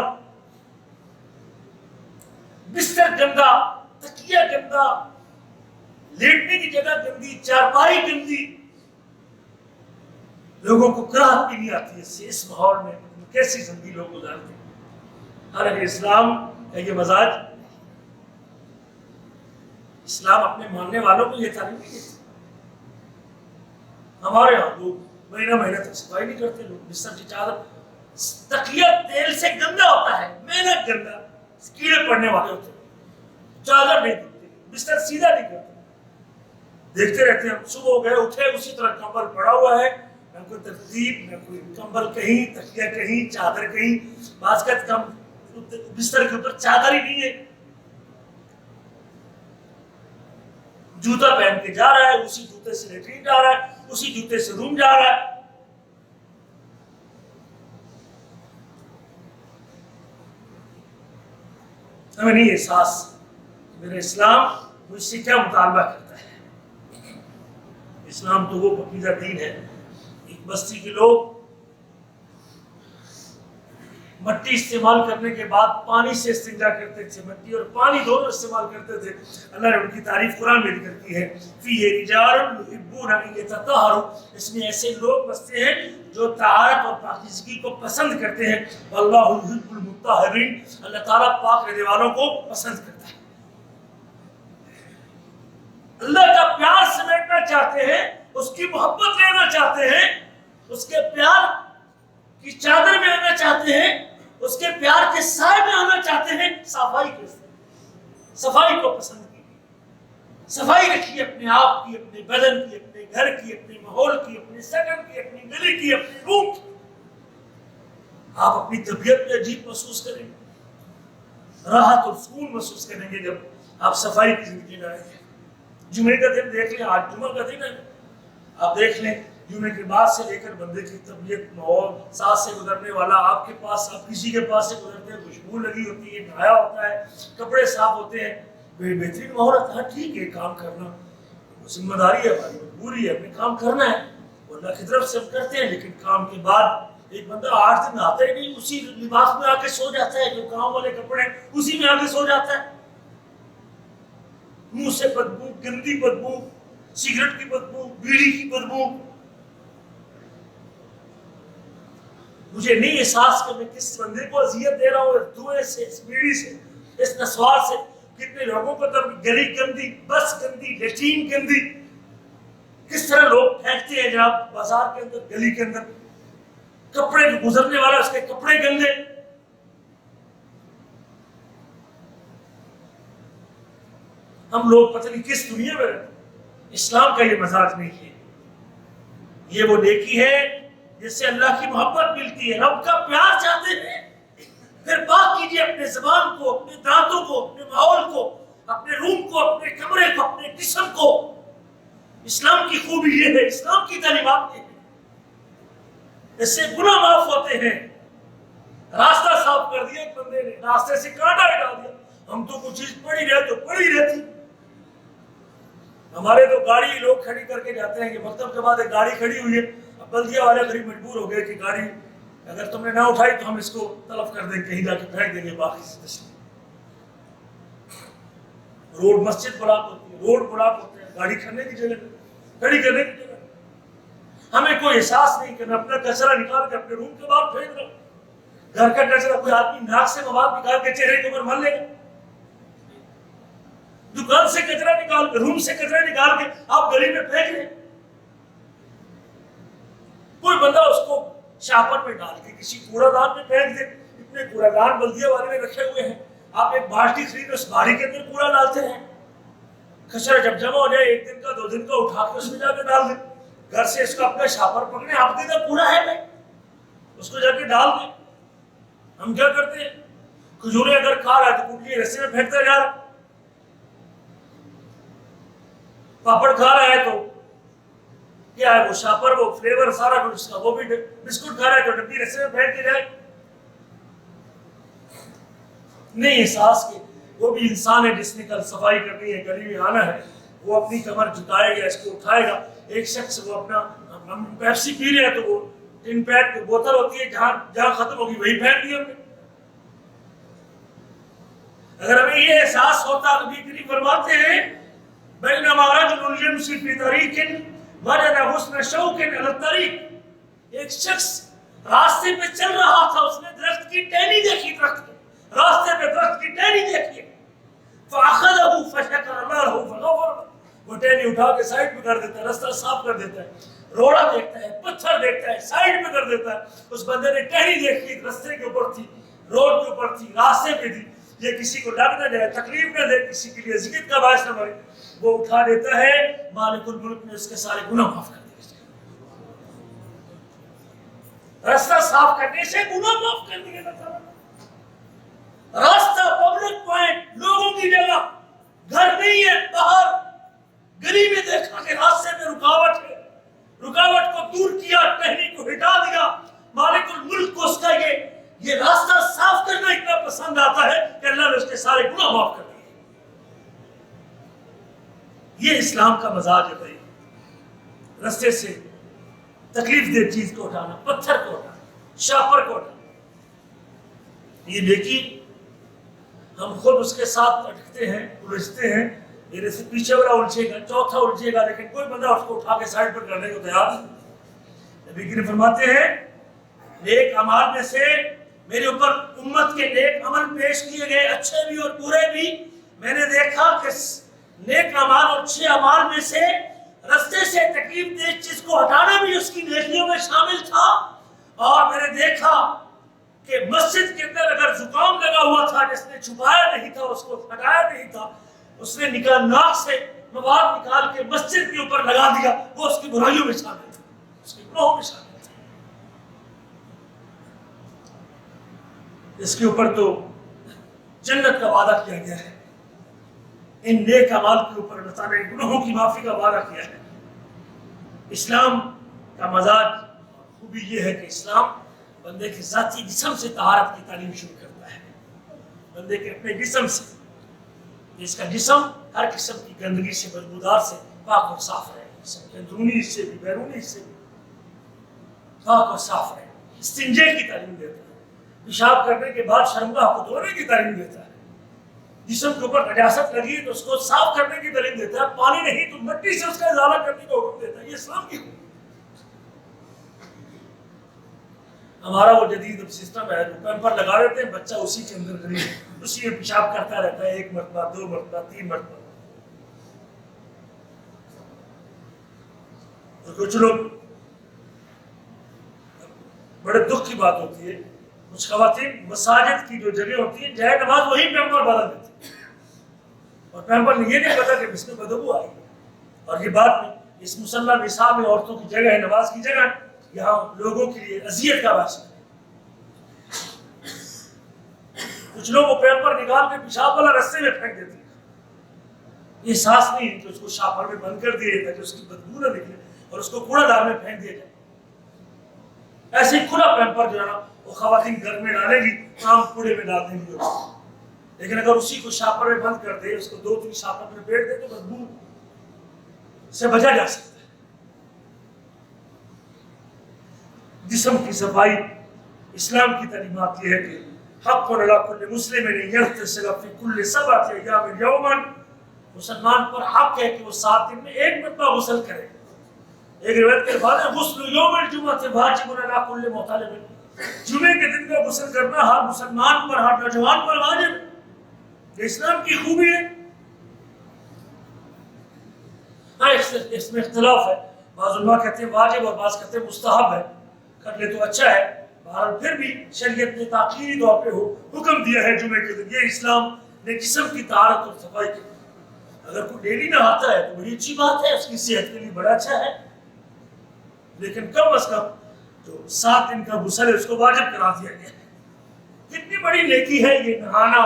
S2: بستر گندا، تکیہ گندا، لیٹنے کی جگہ گندی، چارپائی گندی، لوگوں کو کراہت بھی نہیں آتی ہے اس ماحول میں کیسی زندگی لوگ گزارتے ہیں۔ حالانکہ اسلام کا یہ مزاج، اسلام اپنے ماننے والوں کو یہ تعلیم نہیں دیتا۔ ہمارے یہاں لوگ مہینہ تک صفائی نہیں کرتے، لوگ بستر کی چادر، تکیہ تیل سے گندا ہوتا ہے، محنت گندا، کیڑے پڑنے والے ہوتے ہیں، چادر نہیں دیتے، بستر سیدھا نہیں کرتے، دیکھتے رہتے ہیں۔ صبح گئے اٹھے اسی طرح کمبل پڑا ہوا ہے، نہ کوئی ترتیب، نہ کوئی کمبل کہیں، تکیہ کہیں، چادر کہیں، بعض کا بستر کے اوپر چادر ہی نہیں ہے، جوتا پہن کے جا رہا ہے، اسی جوتے سے لیٹرین جا رہا ہے، اسی جوتے سے روم جا رہا ہے۔ ہمیں نہیں احساس میرا اسلام مجھ سے کیا مطالبہ کرتا ہے۔ اسلام تو وہ پاکیزہ دین ہے۔ ایک بستی کے لوگ مٹی استعمال کرنے کے بعد پانی سے استنجا کرتے تھے، مٹی اور پانی دونوں استعمال کرتے تھے۔ اللہ نے ان کی تعریف قرآن میں ذکر کی ہے، فیہ رجال یحبون ان یتطہروا، اس میں ایسے لوگ بستے ہیں جو طہارت اور پاکیزگی کو پسند کرتے ہیں۔ واللہ یحب المطہرین، اللہ تعالیٰ پاک رہنے والوں کو پسند کرتا ہے۔ اللہ کا پیار سمیٹنا چاہتے ہیں، اس کی محبت لینا چاہتے ہیں، اس کے پیار کی چادر میں آنا چاہتے ہیں، اس کے پیار کے سائے میں آنا چاہتے ہیں، صفائی کو پسند کیجیے، صفائی رکھیے اپنے آپ کی، اپنے بدن کی، اپنے گھر کی، اپنے ماحول کی، اپنے سکن کی، اپنی گلی کی، اپنے روم کی۔ آپ اپنی طبیعت میں عجیب محسوس کریں گے، راحت اور سکون محسوس کریں گے جب آپ صفائی کی زندگی میں آئیں گے۔ جمعے کا دن دیکھ لیں، آج جمعہ کا دن ہے، آپ دیکھ لیں جمعے کے بعد سے لے کر بندے کی طبیعت، ماحول، ساتھ سے گزرنے والا آپ کے پاس، آپ کسی کے پاس سے گزرتے ہیں، خوشبو لگی ہوتی ہے، نہایا ہوتا ہے، کپڑے صاف ہوتے ہیں، بہترین ماحول ہوتا ہے۔ ٹھیک ہے، کام کرنا ذمہ داری ہے، ہماری مجبوری ہے، ہمیں کام کرنا ہے، اللہ کی طرف سے ہم کرتے ہیں، لیکن کام کے بعد ایک بندہ 8 دن نہاتا ہی نہیں، اسی لباس میں آ کے سو جاتا ہے، جو کام والے کپڑے اسی میں آ کے سو جاتا ہے، منہ سے بدبو، گندی بدبو، سگریٹ کی بدبو، بیڑی کی بدبو۔ مجھے نہیں احساس کہ میں کس بندے کو اذیت دے رہا ہوں، اس دھوئیں سے، اس بیڑی سے، اس نسوار سے۔ کتنے لوگوں کو تو گلی گندی، بس گندی، لیٹرین گندی، کس طرح لوگ پھینکتے ہیں جناب بازار کے اندر، گلی کے اندر، کپڑے گزرنے والا اس کے کپڑے گندے۔ ہم لوگ پتہ نہیں کس دنیا میں رہتے ہیں۔ اسلام کا یہ مزاج نہیں ہے، یہ وہ نیکی ہے جس سے اللہ کی محبت ملتی ہے، رب کا پیار چاہتے ہیں، پھر پاک کیجئے اپنے زبان کو، اپنے دانتوں کو، اپنے ماحول کو، اپنے روم کو، اپنے کمرے کو، اپنے جسم کو۔ اسلام کی خوبی یہ ہے، اسلام کی تعلیمات یہ ہے، اس سے گناہ معاف ہوتے ہیں۔ راستہ صاف کر دیا ایک بندے نے، راستے سے کانٹا ہٹا دیا، ہم تو کچھ چیز پڑی رہے تو پڑی رہتی۔ ہمارے تو گاڑی لوگ کھڑی کر کے جاتے ہیں کہ مکتب کے بعد ایک گاڑی کھڑی ہوئی ہے، اب بلدیہ والے غریب مجبور ہو گئے کہ گاڑی اگر تم نے نہ اٹھائی تو ہم اس کو تلف کر دیں، کہیں جا کے پھینک دیں گے، باقی سے تسلیم۔ روڈ مسجد بلاک ہوتی ہے، روڈ بلاک ہوتے ہیں، گاڑی کھڑنے کی جگہ، کھڑی کرنے کی جگہ۔ ہمیں کوئی احساس نہیں کرنا، اپنا کچرا نکال کے اپنے روم کے باہر پھینک دو۔ گھر کا کچرا کوئی آدمی ناک سے مواد نکال کے چہرے کے اوپر مل لے گا، دکان سے کچرا نکال کے، روم سے کچرا نکال کے آپ گلی میں پھینک لیں۔ کوئی بندہ اس کو شاپر میں ڈال کے کسی کوڑا دان میں پھینک دے۔ اتنے کوڑا دان بلدیہ والے نے رکھے ہوئے ہیں، آپ ایک بالٹی خرید اس بھاری کے اندر کوڑا ڈالتے ہیں، کچرا جب جمع ہو جائے 1 دن کا 2 دن کا اٹھا کے اس میں جا کے ڈال دیں۔ گھر سے اس کا اپنا شاپر پکڑے، آپ کے ادھر کوڑا ہے بھائی، اس کو جا کے ڈال دیں۔ ہم کیا کرتے ہیں، کھجوریں اگر کھا رہا ہے تو کٹلی رسے میں پھینکتا جا رہا، پاپڑ کھا رہا ہے تو کیا ہے وہ شاپر، وہ فلیور سارا کچھ اس کا، وہ بھی بسکٹ کھا رہا ہے تو ڈبی رسے میں پھینک کے جائے۔ نہیں احساس کہ وہ بھی انسان ہے جس نے کل صفائی کرنی ہے، گلی میں آنا ہے، وہ اپنی کمر جھکائے گا، اس کو اٹھائے گا۔ ایک شخص وہ اپنا، ہم پیپسی پی رہے ہیں تو وہ ٹن پیک کی بوتل ہوتی ہے، جہاں ختم ہوگی وہی پھینک دی ہم نے۔ اگر ہمیں یہ احساس ہوتا، نبی کریم فرماتے ہیں بینما رجل یمشی فی طریق وجد حسن شوک علی الطریق، ایک شخص راستے پہ چل رہا تھا، اس نے درخت کی ٹہنی دیکھی، درخت کی راستے پہ درخت کی ٹہنی دیکھی، فاخذہ فشکر اللہ له فغفر، وہ ٹہنی اٹھا کے سائڈ پہ کر دیتا ہے، راستہ صاف کر دیتا ہے، روڑا دیکھتا ہے، پتھر دیکھتا ہے، سائڈ پہ کر دیتا ہے۔ اس بندے نے ٹہنی دیکھی، راستے کے اوپر تھی، روڈ کے اوپر تھی، راستے پہ تھی، یہ کسی کو لگ نہ جائے، تکلیف نہ دے، کسی کے لیے اذیت کا باعث نہ بنے، وہ اٹھا دیتا ہے، مالک الملک نے اس کے سارے گناہ معاف کر دیے۔ راستہ صاف کرنے سے گناہ معاف کر دیے اللہ تعالیٰ۔ راستہ پبلک پوائنٹ، لوگوں کی جگہ، گھر نہیں ہے، باہر گلی میں دیکھا کہ راستے میں رکاوٹ ہے، رکاوٹ کو دور کیا، ٹہنی کو ہٹا دیا، مالک الملک کو اس کا یہ راستہ صاف کرنا اتنا پسند آتا ہے کہ اللہ نے اس کے سارے گناہ معاف کر دیے۔ یہ اسلام کا مزاج ہے بھائی، راستے سے تکلیف دہ چیز کو اٹھانا، پتھر کو اٹھانا، شاپر کو اٹھانا، یہ نیکی ہم خود اس کے ساتھ اٹکتے ہیں، الجھتے ہیں، میرے سے پیچھے والا الجھے گا، چوتھا الجھے گا، لیکن کوئی بندہ اس کو اٹھا کے سائڈ پر کرنے کو تیار نہیں۔ نبی کریم فرماتے ہیں نیک اعمال میں سے میرے اوپر امت کے نیک عمل پیش کیے گئے، اچھے بھی اور برے بھی، میں نے دیکھا کہ نیک اعمال اور اچھے اعمال میں سے راستے سے تکلیف دہ چیز کو ہٹانا بھی اس کی نیکیوں میں شامل تھا۔ اور میں نے دیکھا کہ مسجد کے اندر اگر زکام لگا ہوا تھا، جس نے چھپایا نہیں تھا، اس کو ہٹایا نہیں تھا، اس نے ناک سے مواد نکال کے مسجد کے اوپر لگا دیا، وہ اس کی برائیوں میں شامل تھا، اس کے گناہوں میں شامل تھا۔ اس کے اوپر تو جنت کا وعدہ کیا گیا ہے، ان نیک اعمال کے اوپر اللہ تعالیٰ نے گناہوں کی معافی کا وعدہ کیا ہے۔ اسلام کا مزاج خوبی یہ ہے کہ اسلام بندے کے ذاتی جسم سے طہارت کی تعلیم شروع کرتا ہے، بندے کے اپنے جسم سے، اس کا جسم ہر قسم کی گندگی سے، بدبودار سے پاک اور صاف رہے، جسم کے اندرونی حصے بھی بیرونی حصے بھی پاک اور صاف رہے۔ استنجے کی تعلیم دیتا ہے، پیشاب کرنے کے بعد شرمگاہ کو دھونے کی تعلیم دیتا ہے، جسم کے اوپر نجاست لگی تو اس کو صاف کرنے کی تعلیم دیتا ہے، پانی نہیں تو مٹی سے اس کا ازالہ کرنے کا حکم دیتا ہے۔ یہ اسلام کی حکم۔ ہمارا وہ جدید سسٹم ہے، پیمپر لگا دیتے ہیں، بچہ اسی کے اندر غریب اسی میں پیشاب کرتا رہتا ہے، 1 مرتبہ 2 مرتبہ 3 مرتبہ۔ اور کچھ لوگ، بڑے دکھ کی بات ہوتی ہے، کچھ خواتین مساجد کی جو جگہ ہوتی ہے جائے نماز وہی پیمپر بدل دیتی ہے، اور پیمپر یہ نہیں پتا کہ اس میں بدبو آئی ہے، اور یہ بات میں اس مصلی نساء میں عورتوں کی جگہ ہے، نماز کی جگہ ہے، یہاں لوگوں کے لیے اذیت کا باعث ہے۔ کچھ لوگ وہ پیمپر نکال کے پیشاب والا رستے میں پھینک دیتے ہیں، یہ احساس نہیں کہ اس کو شاپر میں بند کر دیا تاکہ اس کی بدبو نہ نکلے اور اس کو کوڑا دار میں پھینک دیا جائے۔ ایسے ہی کھلا پیمپر جو ہے نا وہ خواتین گھر میں ڈالے گی، کام کوڑے میں ڈال دیں گی، لیکن اگر اسی کو شاپر میں بند کر دے، اس کو 2-3 شاپر میں بیٹھ دے تو بدبو سے بچا جا سکتا ہے۔ جسم کی صفائی، اسلام کی تعلیمات یہ ہے کہ حق علی کل مسلم ان یغتسل فی کل 7 ایام یوما، مسلمان پر حق ہے کہ وہ 7 دن میں 1 مرتبہ غسل کرے۔ ایک روایت کے الفاظ ہے غسل یوم الجمعہ واجب علی کل محتلم، جمعے کے دن کا غسل کرنا ہر مسلمان پر، ہر نوجوان پر واجب ہے۔ یہ اسلام کی خوبی ہے۔ ہاں اس میں اختلاف ہے، بعض علماء کہتے ہیں واجب اور بعض کہتے ہیں مستحب ہے، کر لے تو اچھا ہے۔ بہرحال پھر بھی شریعت نے تاخیری طور پہ حکم دیا ہے جمعے کے دن، یہ اسلام نے جسم کی طہارت اور صفائی کی۔ اگر کوئی ڈیلی نہاتا ہے تو بڑی اچھی بات ہے، اس کی صحت کے لیے بڑا اچھا ہے، لیکن کم از کم جو 7 دن کا غسل ہے اس کو واجب کرا دیا گیا ہے۔ کتنی بڑی نیکی ہے یہ نہانا،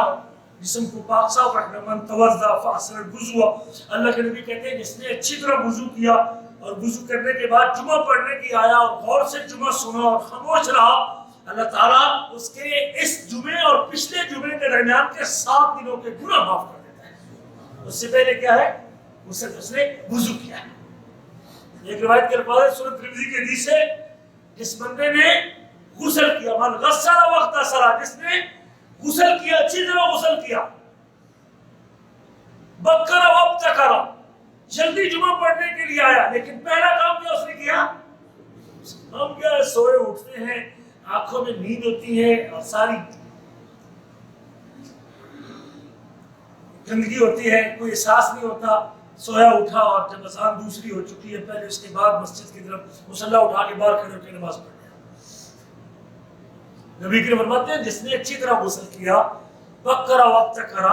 S2: جسم کو پاک صاف رکھنا۔ من توضأ فأحسن الوضوء، اللہ کے نبی کہتے ہیں جس نے اچھی طرح وضو کیا اور وضو کرنے کے بعد جمعہ پڑھنے کی آیا اور غور سے جمعہ سنا اور خاموش رہا، اللہ تعالیٰ اس کے اس جمعے اور پچھلے جمعے کے درمیان کے 7 دنوں کے گناہ معاف کر دیتا ہے۔ اس سے پہلے کیا ہے؟ اس نے وضو کیا ہے۔ ایک روایت کے الفاظ ہے، سنن ترمذی کی حدیث ہے، جس بندے نے غسل کیا، من غسل واغتسل، جس نے غسل کیا، اچھی طرح غسل کیا، بکر وابتکر، جلدی جمعہ پڑھنے کے لیے آیا، لیکن پہلا کام کیا اس نے کیا؟ ہم کیا سوئے اٹھتے ہیں، آنکھوں میں نیند ہوتی ہے اور ساری گندگی ہوتی ہے، کوئی احساس نہیں ہوتا، سویا اٹھا اور جب اذان دوسری ہو چکی ہے پہلے اس کے بعد مسجد کی طرف مصلی اٹھا کے باہر کھڑے ہو کے نماز پڑھ لیا۔ نبی کریم فرماتے ہیں جس نے اچھی طرح غسل کیا، بکر وابتکر،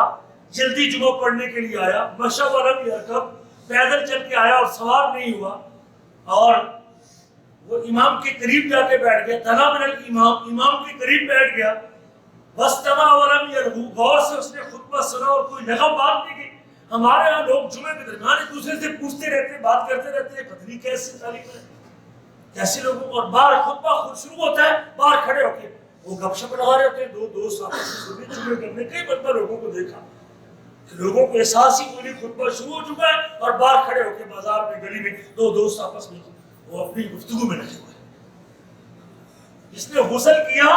S2: جلدی جمعہ پڑھنے کے لیے آیا، مشى ولم يركب، پیدل چل کے آیا اور سوار نہیں ہوا، اور وہ امام کے قریب جا کے بیٹھ گیا، دنا من الامام، امام کے قریب بیٹھ گیا، واستمع ولم يلغو، غور سے اس نے خطبہ سنا اور کوئی لغو بات نہیں کی۔ ہمارے ہاں لوگ جمعے کے درمیان ایک دوسرے سے پوچھتے رہتے ہیں، بات کرتے رہتے ہیں، پتہ نہیں کیسی تعلیم ہے، کیسے لوگوں کو، اور باہر خطبہ خود شروع ہوتا ہے، باہر کھڑے ہو کے وہ گپ شپ لگا رہے ہوتے ہیں، دو دوست آپس میں جمعے کرنے، کئی مرتبہ لوگوں کو دیکھا کہ لوگوں کو احساس ہی کوئی خطبہ شروع ہو چکا ہے اور باہر کھڑے ہو کے بازار میں گلی میں دو دوست آپس میں وہ اپنی گفتگو میں لگے ہوئے۔ جس نے غسل کیا،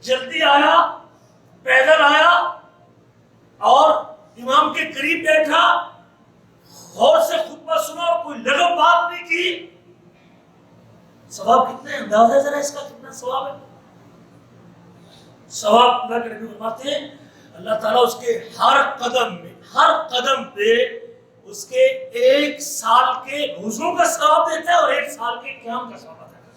S2: جلدی آیا، پیدل آیا اور امام کے قریب بیٹھا، غور سے خطبہ سنا اور کوئی لغو بات نہیں کی، ثواب کتنا ہے؟ اندازہ ہے ذرا اس کا کتنا ثواب ہے؟ ثواب اللہ کے نبی فرماتے ہیں اللہ تعالیٰ اس کے ہر قدم میں، ہر قدم پہ اس کے 1 سال کے روزوں کا ثواب دیتا ہے اور 1 سال کے قیام کا ثواب دیتا ہے۔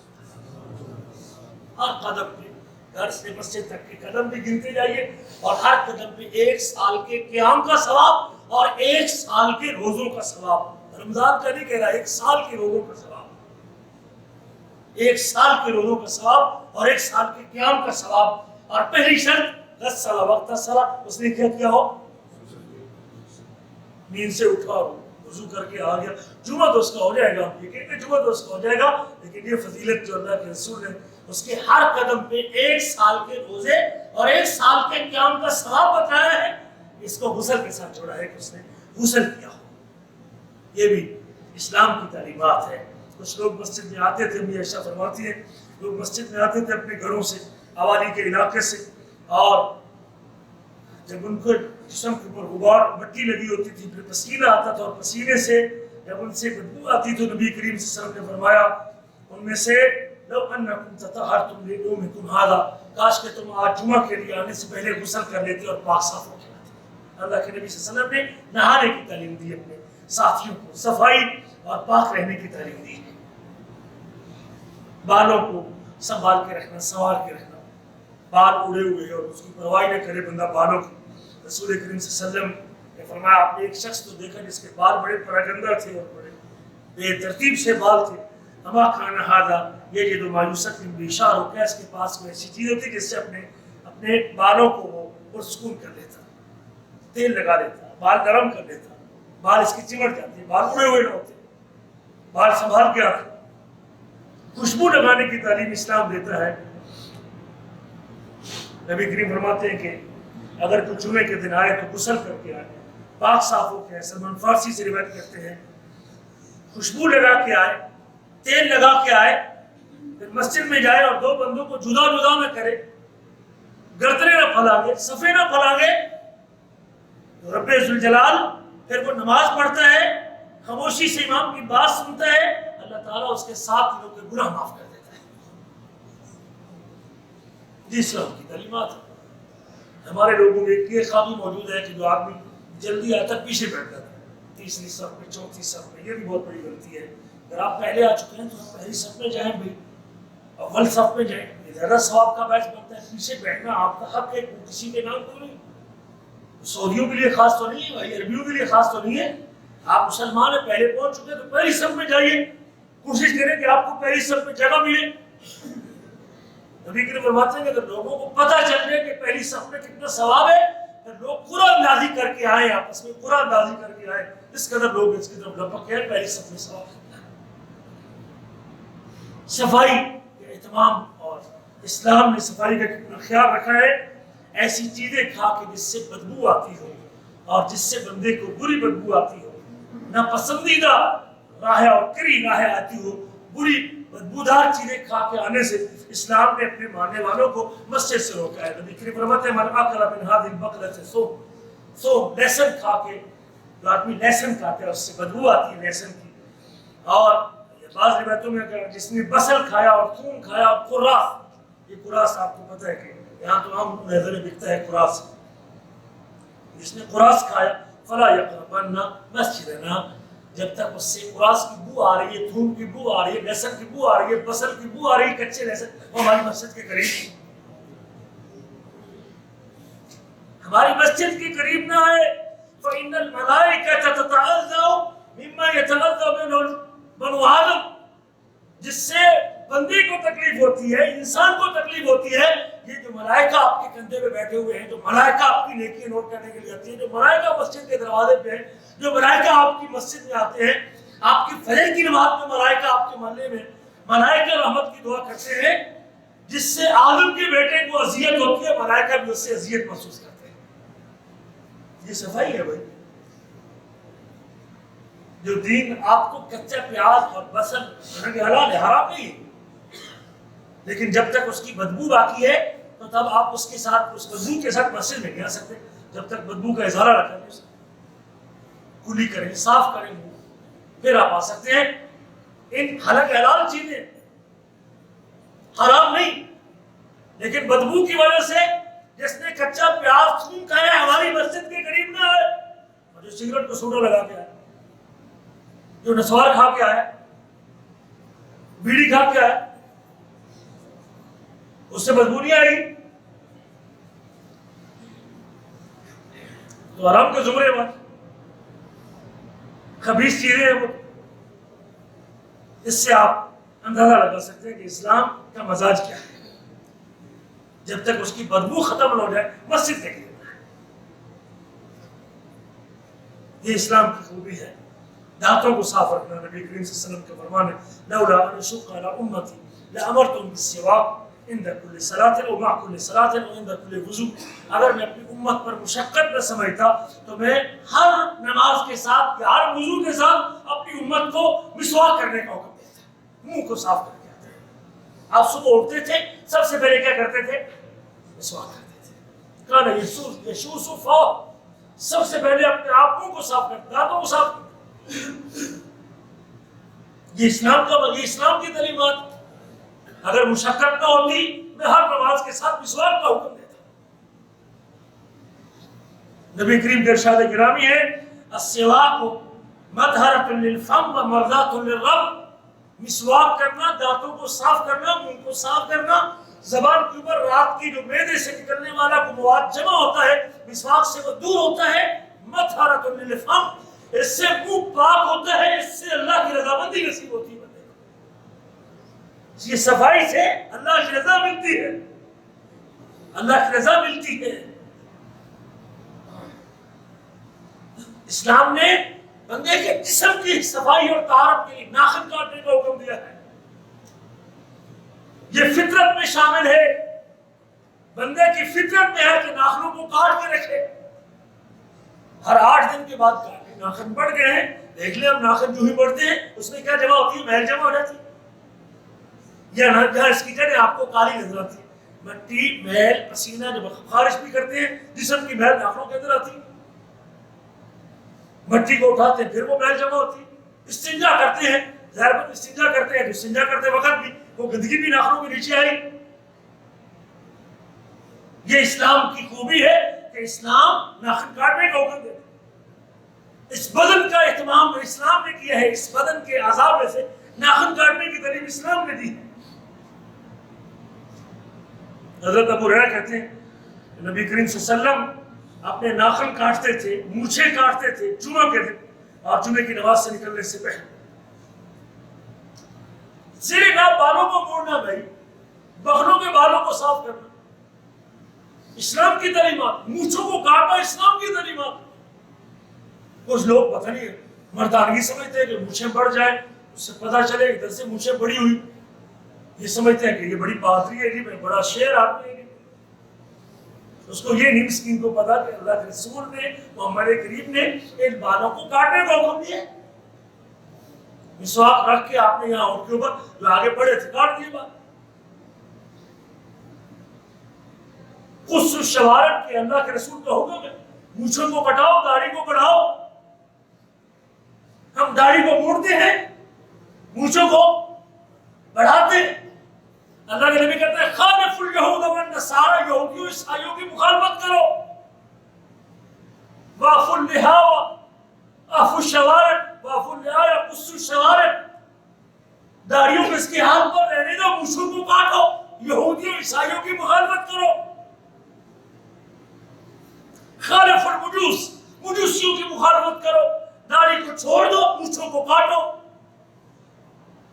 S2: ہر قدم پہ، گھر سے مسجد تک کے قدم بھی گنتے جائیے، اور ہر قدم پہ 1 سال کے قیام کا ثواب اور 1 سال کے روزوں کا ثواب۔ رمضان کا نہیں کہہ رہا، 1 سال کے روزوں کا ثواب، 1 سال کے روزوں کا ثواب اور 1 سال کے قیام کا ثواب۔ اور پہلی شرط غسل واغتسل، اس نے کیا کیا ہو، نیند سے اٹھا ہو، وضو کر کے آ گیا، جمعہ تو اس کا ہو جائے گا، یہ کہتے ہیں جمعہ تو اس کا ہو جائے گا، لیکن یہ فضیلت جو اللہ کے رسول نے اس کے ہر قدم پہ 1 سال کے روزے اور 1 سال کے قیام کا ثواب بتایا ہے، اس کو غسل کے ساتھ جوڑا ہے کہ اس نے غسل کیا ہو۔ یہ بھی اسلام کی تعلیمات ہے۔ کچھ لوگ مسجد میں آتے تھے، امی عائشہ فرماتی ہیں، لوگ مسجد میں آتے تھے اپنے گھروں سے، آبادی کے علاقے سے، اور جب ان کو جسم کے اوپر غبار مٹی لگی ہوتی تھی، پھر پسینہ آتا تھا، اور پسینے سے جب ان سے بدبو آتی تو نبی کریم صلی اللہ علیہ وسلم نے فرمایا ان میں سے لو انکم تطہرتم لیومکم ھذا، کاش کہ تم آج جمعہ کے لیے آنے سے پہلے غسل کر لیتے اور پاک صاف ہو کے آتے۔ اللہ کے نبی صلی اللہ علیہ وسلم نے نہانے کی تعلیم دی اپنے ساتھیوں کو، صفائی اور پاک رہنے کی تعلیم دی، بالوں کو سنبھال کے رکھنا، سنوار کے رکھنا، بال اڑے ہوئے اور اس کی پرواہ نہ کرے بندہ بالوں کی۔ رسول کریم صلی اللہ علیہ وسلم نے فرمایا آپ نے ایک شخص تو دیکھا جس کے بال بڑے پراگندہ تھے اور بڑے بے ترتیب سے بال تھے، اما کان ھذا یجد ما یسکن بشار، ہو کیا اس کے پاس کوئی ایسی چیز ہوتی جس سے اپنے بالوں کو وہ پرسکون کر لیتا، تیل لگا لیتا، بال گرم کر لیتا، بال اس کی چمٹ جاتی، بال اڑے ہوئے نہ ہوتے، بال سنبھال کے آتے۔ خوشبو لگانے کی تعلیم اسلام دیتا ہے۔ نبی کریم فرماتے ہیں کہ اگر کوئی جمعے کے دن آئے تو غسل کر کے آئے، پاک صاف ہو کے آئے۔ سلمان فارسی سے روایت کرتے ہیں خوشبو لگا کے آئے، تیل لگا کے آئے، پھر مسجد میں جائے اور 2 بندوں کو جدا جدا نہ کرے، گردنیں نہ پھلانگے، صفیں نہ پھلانگے، تو رب ذوالجلال پھر وہ نماز پڑھتا ہے، خاموشی سے امام کی بات سنتا ہے، اللہ تعالیٰ اس کے 7 دنوں کے گناہ معاف کر دیتا ہے۔ جی اسلام کی تعلیمات ہے۔ ہمارے لوگوں میں ایک یہ خامی موجود ہے کہ جو آدمی جلدی آتا ہے پیچھے بیٹھ جاتا ہے، 3ری صف میں، 4تھی صف میں، یہ بھی بہت بڑی غلطی ہے۔ اگر آپ پہلے آ چکے ہیں تو آپ پہلی صف میں جائیں بھائی، اول صف میں جائیں، یہ زیادہ ثواب کا باعث بنتا ہے۔ پیچھے بیٹھنا آپ کا حق ہے، کسی کے نام تو نہیں، سعودیوں کے لیے خاص تو نہیں ہے بھائی، عربیوں کے لیے خاص تو نہیں ہے۔ آپ مسلمان ہیں، پہلے پہنچ چکے تو پہلی صف میں جائیے، کوشش کریں کہ آپ کو پہلی صف میں جگہ ملے۔ نبی کریم فرماتے ہیں کہ اگر لوگوں کو پتہ چل جائے کہ پہلی صف میں کتنا ثواب ہے، پھر لوگ قرآن اندازی کر کے آئیں، آپس میں قرآن اندازی کر کے آئیں، اس قدر لوگ اس کی طرف لپک ہیں پہلی صف میں ثواب ہے۔ صفائی کا اہتمام، اور اسلام نے صفائی کا کتنا خیال رکھا ہے۔ ایسی چیزیں کھا کے جس سے بدبو آتی ہو اور جس سے بندے کو بری بدبو آتی ہو، ناپسندیدہ راہ اور کری راہ آتی ہو، بری بدبودار چیزیں کھا کے آنے سے اسلام نے اپنے ماننے والوں کو مسجد سے روکا ہے۔ نبی کریم فرماتے ہیں من اکل من هذه البقلة سو لہسن کھا کے، جو آدمی لہسن کھاتا ہے اس سے بدبو آتی ہے لہسن کی۔ اور بعض روایتوں میں اگر جس نے بصل کھایا اور ثوم کھایا اور قراص، یہ قراص آپ کو پتہ ہے کہ یہاں تو عام نظر میں بکتا ہے قراص، جس نے قراص کھایا فلا یقربن مسجدنا، جب تک اس سے قراص کی بو آ رہی ہے، تھوم کی بو آ رہی ہے، لہسن کی بو آ رہی ہے، بصل کی بو آ رہی ہے، کچے لہسن، وہ ہماری مسجد کے قریب، ہماری مسجد کے قریب نہ آئے۔ فإن الملائکۃ تتعذر مما يتعذر منه بنو آدم، جس سے بندے کو تکلیف ہوتی ہے، انسان کو تکلیف ہوتی ہے، یہ جو ملائکہ آپ کے کندھے پہ بیٹھے ہوئے ہیں، جو ملائکہ آپ کی نیکیاں نوٹ کرنے کے لیے آتی ہیں، جو ملائکہ مسجد کے دروازے پہ ہیں، جو ملائکہ آپ کی مسجد میں آتے ہیں، آپ کی فجر کی نماز میں ملائکہ آپ کے محلے میں ملائکہ رحمت کی دعا کرتے ہیں، جس سے آدم کے بیٹے کو اذیت ہوتی ہے، ملائکہ بھی اس سے اذیت محسوس کرتے ہیں۔ یہ صفائی ہے بھائی۔ جو دین آپ کو کچا پیاز اور بصل حلال ہے، حرام نہیں ہے، لیکن جب تک اس کی بدبو باقی ہے تو تب آپ اس کے ساتھ، اس بدبو کے ساتھ مسجد میں نہیں آ سکتے۔ جب تک بدبو کا اظہار رکھیں گے، کلی کریں، صاف کریں گے، پھر آپ آ سکتے ہیں۔ ان حلال حلال چیزیں حرام نہیں، لیکن بدبو کی وجہ سے جس نے کچا پیاز ثوم کھایا ہماری مسجد کے قریب نہ آئے، اور جو سگریٹ کو سوڈا لگا کے آئے، جو نسوار کھا کے آئے، بیڑی کھا کے آئے، اس سے بدبو نہیں آئی تو حرام کے زمرے میں خبیث چیزیں ہیں وہ۔ اس سے آپ اندازہ لگا سکتے ہیں کہ اسلام کا مزاج کیا ہے۔ جب تک اس کی بدبو ختم نہ ہو جائے مسجد کے لیے۔ یہ اسلام کی خوبی ہے، دانتوں کو صاف رکھنا۔ نبی کریم صلی اللہ علیہ وسلم کے فرمان ہے لولا ان اشق علی امتی لامرتهم بالسواک عند كل صلاۃ و مع كل صلاۃ و عند كل وضو۔ اگر میں اپنی امت پر مشقت نہ سمجھتا تو میں ہر نماز کے ساتھ یا ہر وضو کے ساتھ اپنی امت کو مسواک کرنے کا حکم دیتا، منہ کو صاف کر کے آتا۔ آپ صبح اٹھتے تھے سب سے پہلے کیا کرتے تھے؟ مسواک کرتے تھے۔ کان یشوس فا، سب سے پہلے اپنے آپ منہ کو صاف کرتے، دانتوں کو صاف کرتے۔ یہ اسلام کی تعلیمات۔ اگر مشقت نہ ہوتی میں ہر نماز کے ساتھ مسواک کا حکم دیتا۔ نبی کریم کے ارشاد گرامی ہے السواک مطہرۃ للفم و مرضات للرب۔ مسواک کرنا، دانتوں کو صاف کرنا، منہ کو صاف کرنا، زبان کے اوپر رات کی جو معدے سے نکلنے والا وہ مواد جمع ہوتا ہے مسواک سے وہ دور ہوتا ہے۔ مطہرۃ للفم، اس سے منہ پاک ہوتا ہے، اس سے اللہ کی رضامندی نصیب ہوتی ہے۔ یہ صفائی سے اللہ کی رضا ملتی ہے، اللہ کی رضا ملتی ہے۔ اسلام نے بندے کے جسم کی صفائی اور طہارت کے لیے ناخن کاٹنے کا حکم دیا ہے۔ یہ فطرت میں شامل ہے، بندے کی فطرت میں ہے کہ ناخنوں کو کاٹ کے رکھے۔ ہر 8 دن کے بعد کاٹے، ناخن بڑھ گئے ہیں، دیکھ لیں ہم ناخن جو ہی بڑھتے ہیں اس میں کیا جمع ہوتی ہے؟ میل جمع ہو جاتی ہے۔ جہاں اس کی جڑیں آپ کو کالی نظر آتی ہے، مٹی، میل، پسینہ جب خارج بھی کرتے ہیں جسم کی میل ناخنوں کے اندر آتی ہے، مٹی کو اٹھاتے ہیں پھر وہ میل جمع ہوتی ہے۔ استنجا کرتے ہیں، ظاہر بات استنجا کرتے ہیں تو استنجا کرتے وقت بھی وہ گندگی بھی ناخنوں کے نیچے آئی۔ یہ اسلام کی خوبی ہے کہ اسلام ناخن کاٹنے کا حکم دیتا ہے۔ اس بدن کا اہتمام اسلام نے کیا ہے، اس بدن کے اعضاء میں سے ناخن کاٹنے کی تعلیم اسلام نے دی ہے۔ حضرت ابو ہریرہ کہتے ہیں نبی کریم صلی اللہ علیہ وسلم اپنے ناخن کاٹتے تھے، مونچھیں کاٹتے تھے جمعہ کے دن اور جمعے کی نماز سے نکلنے سے پہلے۔ زیر ناف بالوں کو موڑنا بھائی، بغلوں کے بالوں کو صاف کرنا، اسلام کی تعلیمات۔ مونچھوں کو کاٹنا اسلام کی تعلیمات۔ کچھ لوگ پتہ نہیں مردانگی سمجھتے ہیں کہ مونچھیں بڑھ جائیں، اس سے پتہ چلے ادھر سے مونچھیں بڑی ہوئی، یہ سمجھتے ہیں کہ یہ بڑی بہادری ہے جی، میں بڑا شیر آدمی ہے۔ اس کو یہ نہیں مسکین کو پتا کہ اللہ کے رسول نے، محمد کریم نے ان بالوں کو کاٹنے کا حکم دیا۔ مسواک رکھ کے آپ نے یہاں ان کے اوپر جو آگے بڑھے تھے کاٹ دیے بال۔ قص الشوارب کے اللہ کے رسول کا حکم ہے، مونچھوں کو کٹاؤ، داڑھی کو بڑھاؤ۔ ہم داڑھی کو موڑتے ہیں، مونچھوں کو بڑھاتے ہیں۔ اللہ کے نبی کہتے ہیں خالف الیہود والنصارى، یہودیوں عیسائیوں کی مخالفت کرو۔ واعفوا اللحى واعفوا الشوارب واعفوا اللحى وقصوا الشوارب، داڑھیوں کو اس کے حال پر رہنے دو، مونچھوں کو کاٹو، یہودیوں عیسائیوں کی مخالفت کرو۔ خالف المجوس، مجوسیوں کی مخالفت کرو، داڑھی کو چھوڑ دو، مونچھوں کو کاٹو۔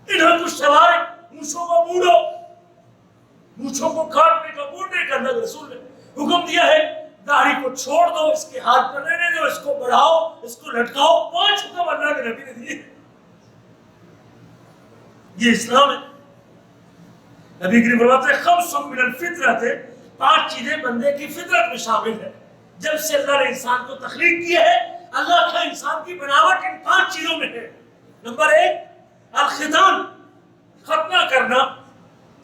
S2: انہا کچھ شوارب، مونچھوں کو موڑو۔ مونچھوں کو کاٹنے کا، موڑنے کا اللہ رسول نے حکم دیا ہے۔ داڑھی کو چھوڑ دو، اس کے ہاتھ پر رہنے دو، اس کو بڑھاؤ، اس کو لٹکاؤ۔ 5 حکم اللہ کے نبی نے دیے۔ یہ اسلام ہے۔ نبی کریم فرماتے ہیں خمس من الفطرۃ، 5 چیزیں بندے کی فطرت میں شامل ہے۔ جب سے اللہ نے انسان کو تخلیق کیا ہے، اللہ کا انسان کی بناوٹ ان 5 چیزوں میں ہے۔ نمبر 1 الختان، ختنہ کرنا،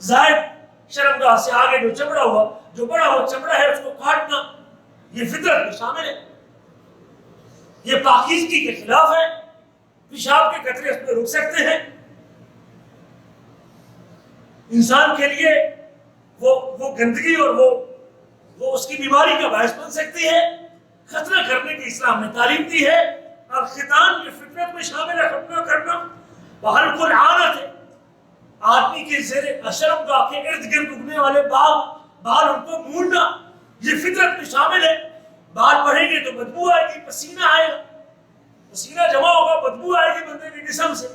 S2: زائد شرمگاہ سے آگے جو چمڑا ہوا، جو بڑا ہوا چمڑا ہے اس کو کاٹنا، یہ فطرت میں شامل ہے۔ یہ پاکیزگی کے خلاف ہے، پیشاب کے قطرے اس میں رک سکتے ہیں، انسان کے لیے وہ گندگی اور وہ اس کی بیماری کا باعث بن سکتی ہے۔ ختنہ کرنے کی اسلام نے تعلیم دی ہے۔ الختان یہ فطرت میں شامل ہے، ختنہ کرنا۔ وحلق العانۃ، آدمی کے زیر شرمگاہ کے ارد گرد اگنے والے بال ان کو موڑنا، یہ فطرت میں شامل ہے۔ بال بڑھیں گے تو بدبو آئے گی، پسینہ آئے گا، پسینہ جمع ہوگا، بدبو آئے گی بندے کے جسم سے،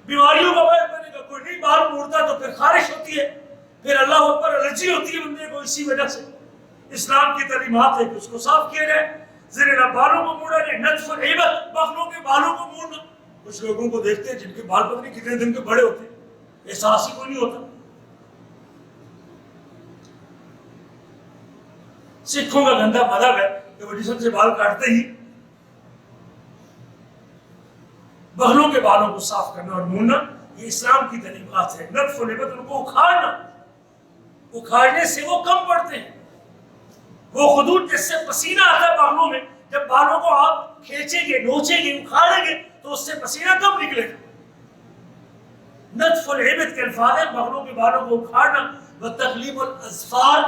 S2: بیماریوں کا باعث بنے گا۔ کوئی نہیں بال موڑتا تو پھر خارش ہوتی ہے، پھر اللہ پر الرجی ہوتی ہے بندے کو اسی وجہ سے۔ اسلام کی تعلیمات ہے کہ اس کو صاف کیا جائے، زیر بالوں کو موڑا جائے، نتف العبت، بغلوں کے بالوں کو موڑنا۔ کچھ لوگوں کو دیکھتے ہیں جن کے بال پتہ نہیں کتنے دن کے بڑے ہوتے ہیں، احساس ہی کوئی نہیں ہوتا۔ سکھوں کا گندا مذہب ہے کہ وہ جسم سے بال کاٹتے ہی بغلوں کے بالوں کو صاف کرنا اور موڑنا، یہ اسلام کی تعلیمات ہے۔ نتف العبت، ان کو اکھاڑنا، اکھاڑنے سے وہ کم پڑتے ہیں۔ وہ خدود جس سے پسینہ آتا ہے بالوں میں، جب بالوں کو آپ کھینچیں گے، نوچیں گے، اکھاڑیں گے تو اس سے پسینہ کم نکلے گا۔ نتف العبت کے الفاظ ہیں بغلوں کے بالوں کو اکھاڑنا، وتقلیم الاظفار،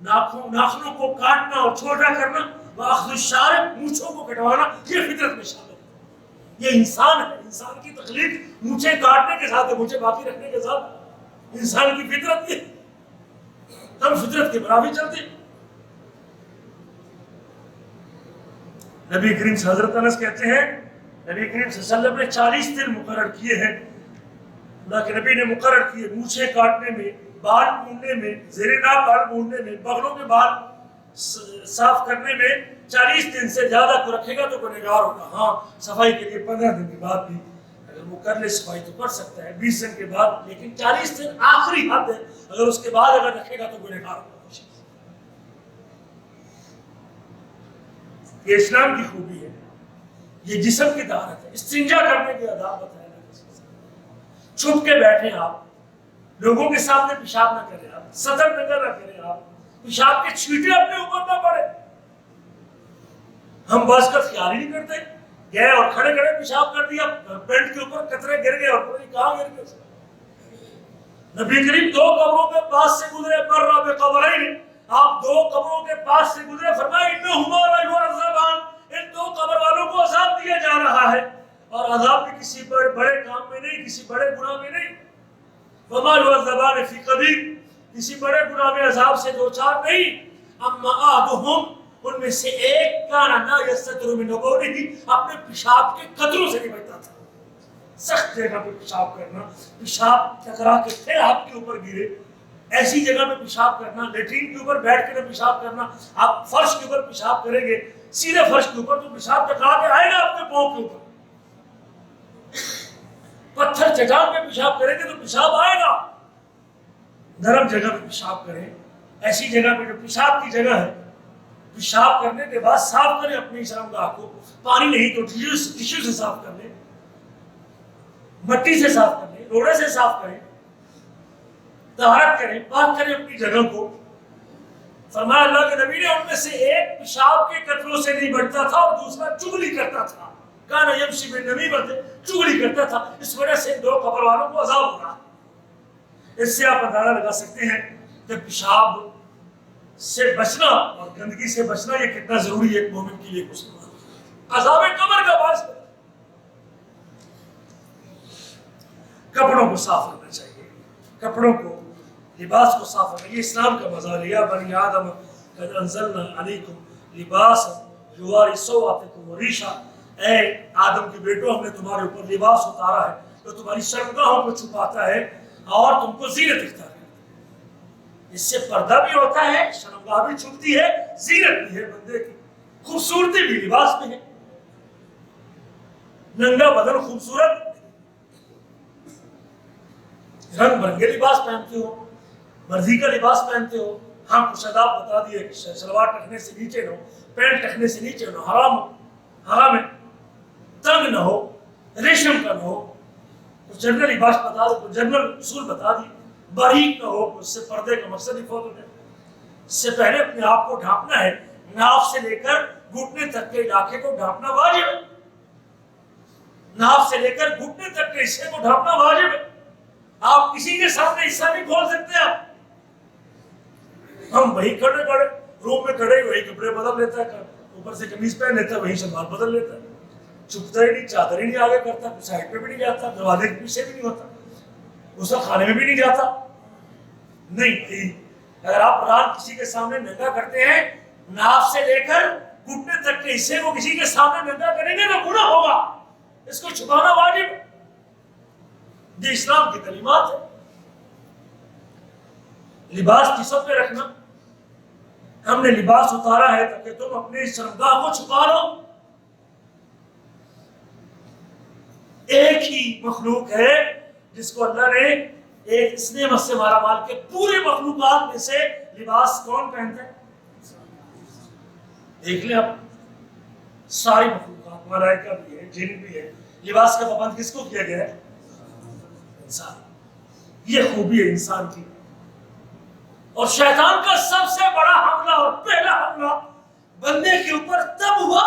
S2: ناخنوں کو کاٹنا اور چھوٹا کرنا، واخذ الشارب، مونچھوں کو کٹوانا، یہ فطرت میں شامل ہے۔ یہ انسان ہے، انسان کی تخلیق مونچھیں کاٹنے کے ساتھ ہے، مونچھیں باقی رکھنے کے ساتھ انسان کی فطرت یہ، ہم فطرت کے برابر چلتے ہیں۔ نبی کریم صلی اللہ علیہ وسلم، حضرت انس کہتے ہیں نبی کریم صلی اللہ علیہ وسلم نے 40 دن مقرر کیے ہیں، اللہ کے نبی نے مقرر کیے مونچھیں کاٹنے میں، بال مونڈنے میں، زیر ناف بال مونڈنے میں، بغلوں کے بال صاف کرنے میں 40 دن سے زیادہ کو رکھے گا تو گنہگار ہوگا۔ ہاں صفائی کے لیے 15 دن کے بعد بھی اگر وہ کر لے صفائی تو کر سکتا ہے، 20 دن کے بعد، لیکن 40 دن آخری حد ہے، اگر اس کے بعد اگر رکھے گا تو گنہگار ہوگا۔ یہ اسلام کی خوبی ہے، یہ جسم کی طہارت ہے۔ استنجا کرنے کے آداب بتائے گا، چھپ کے بیٹھیں آپ، لوگوں کے سامنے پیشاب نہ کریں آپ، صدر نظر نہ کریں آپ، پیشاب کے چھینٹے اپنے اوپر نہ پڑے۔ ہم بعض کا خیال ہی نہیں کرتے، گئے اور کھڑے کھڑے پیشاب کر دیا، پینٹ کے اوپر قطرے گر گئے اور پتہ نہیں کہاں گر گئے۔ نبی کریم 2 قبروں کے پاس سے گزرے، مر بقبرین، آپ 2 قبروں کے پاس سے گزرے، فرمایا انہما لیعذبان، ان 2 قبر والوں کو عذاب دیا جا رہا ہے، اور عذاب بھی کسی بڑے کام میں نہیں، کسی بڑے گناہ میں نہیں۔ وما یعذبان فی کبیر، کسی بڑے گناہ میں عذاب سے دو چار نہیں۔ اما احدہم، ان میں سے ایک کان لا یستتر من بولہ، اپنے پیشاب کے قطروں سے نہیں بچتا تھا۔ سخت جگہ پہ پیشاب کرنا، پیشاب ٹکرا کے پھر آپ کے اوپر گرے، ایسی جگہ میں پیشاب کرنا، لیٹرین کے اوپر بیٹھ کے پیشاب کرنا، آپ فرش کے اوپر پیشاب کریں گے، سیدھے فرش کے اوپر تو پیشاب ٹکرا کے آئے گا آپ کے پاؤں کے اوپر۔ پتھر چٹان پہ پیشاب کریں گے تو پیشاب آئے گا۔ نرم جگہ پہ پیشاب کریں، ایسی جگہ پہ جو پیشاب کی جگہ ہے، پیشاب کرنے کے بعد صاف کریں اپنی شرمگاہ کو، پانی نہیں تو ٹیشو سے صاف کر لیں، مٹی سے صاف کر لیں، روڑے سے صاف کریں، طہارت کریں، پاک کریں اپنی جگہ کو۔ فرمایا اللہ کے نبی نے ان میں سے ایک پیشاب کے قطروں سے نہیں بچتا تھا اور دوسرا چغلی کرتا تھا، کان یمشی بالنمیمۃ، چغلی کرتا تھا، اس وجہ سے 2 قبر والوں کو عذاب ہو رہا۔ اس سے آپ اندازہ لگا سکتے ہیں کہ پیشاب سے بچنا اور گندگی سے بچنا یہ کتنا ضروری ہے ایک مومن کے لیے، مسلمان۔ عذاب قبر کا باعث ہے۔ کپڑوں کو صاف رکھنا چاہیے، کپڑوں کو، لباس کو صاف رکھنا، یہ اسلام کا مزہ ہے۔ یا بنی آدم قد انزلنا علیکم لباسا یواری سوآتکم وریشا، اے آدم کے بیٹو، ہم نے تمہارے اوپر لباس اتارا ہے جو تمہاری شرمگاہوں کو چھپاتا ہے اور تم کو زینت اختیار کرتا ہے۔ اس سے پردہ بھی ہوتا ہے، شرمگاہ بھی چھپتی ہے، زینت بھی ہے بندے کی، خوبصورتی بھی لباس میں ہے۔ ننگا بدن خوبصورت، رنگ برنگے لباس پہنتے ہو، مرضی کا لباس پہنتے ہو، ہاں کچھ آداب بتا دیے کہ شلوار ٹکنے سے نیچے نہ ہو، پینٹ ٹکنے سے نیچے نہ ہو، حرام ہے، تنگ نہ ہو، ریشم کا نہ ہو، کچھ جنرل لباس بتا دو، کچھ جنرل اصول بتا دیے، باریک نہ ہو، اس سے پردے کا مقصد ہی فوت ہو جائے۔ اس سے پہلے اپنے آپ کو ڈھانپنا ہے، ناف سے لے کر گھٹنے تک کے علاقے کو ڈھانپنا واجب ہے، ناف سے لے کر گھٹنے تک کے حصے کو ڈھانپنا واجب ہے۔ آپ کسی کے سامنے حصہ نہیں کھول سکتے۔ آپ ہم وہی کھڑے روم میں کھڑے وہی کپڑے بدل لیتا ہے، اوپر سے قمیض پہن لیتا ہے، وہی شلوار بدل لیتا ہے، چھپتا ہی نہیں، چادر ہی نہیں آگے کرتا، سائڈ پہ بھی نہیں جاتا، دروازے کے پیچھے بھی نہیں ہوتا، غسل خانے میں بھی نہیں جاتا۔ نہیں، اگر آپ رات کسی کے سامنے ننگا کرتے ہیں، ناف سے لے کر گھٹنے تک کے حصے کو کسی کے سامنے ننگا کریں گے تو گناہ ہوگا، اس کو چھپانا واجب ہے۔ یہ اسلام کی تعلیمات ہے۔ لباس جسم پہ رکھنا، ہم نے لباس اتارا ہے تاکہ تم اپنی شرمگاہ کو چھپا لو۔ ایک ہی مخلوق ہے جس کو اللہ نے ایک اس نعمت سے مالا مال کے پورے مخلوقات میں سے لباس کون پہنتا ہے؟ دیکھ لیں آپ، ساری مخلوقات، ملائکہ بھی ہے، جن بھی ہے، لباس کا پابند کس کو کیا گیا ہے؟ انسان۔ یہ خوبی ہے انسان کی۔ اور شیطان کا سب سے بڑا حملہ اور پہلا حملہ بندے کے اوپر تب ہوا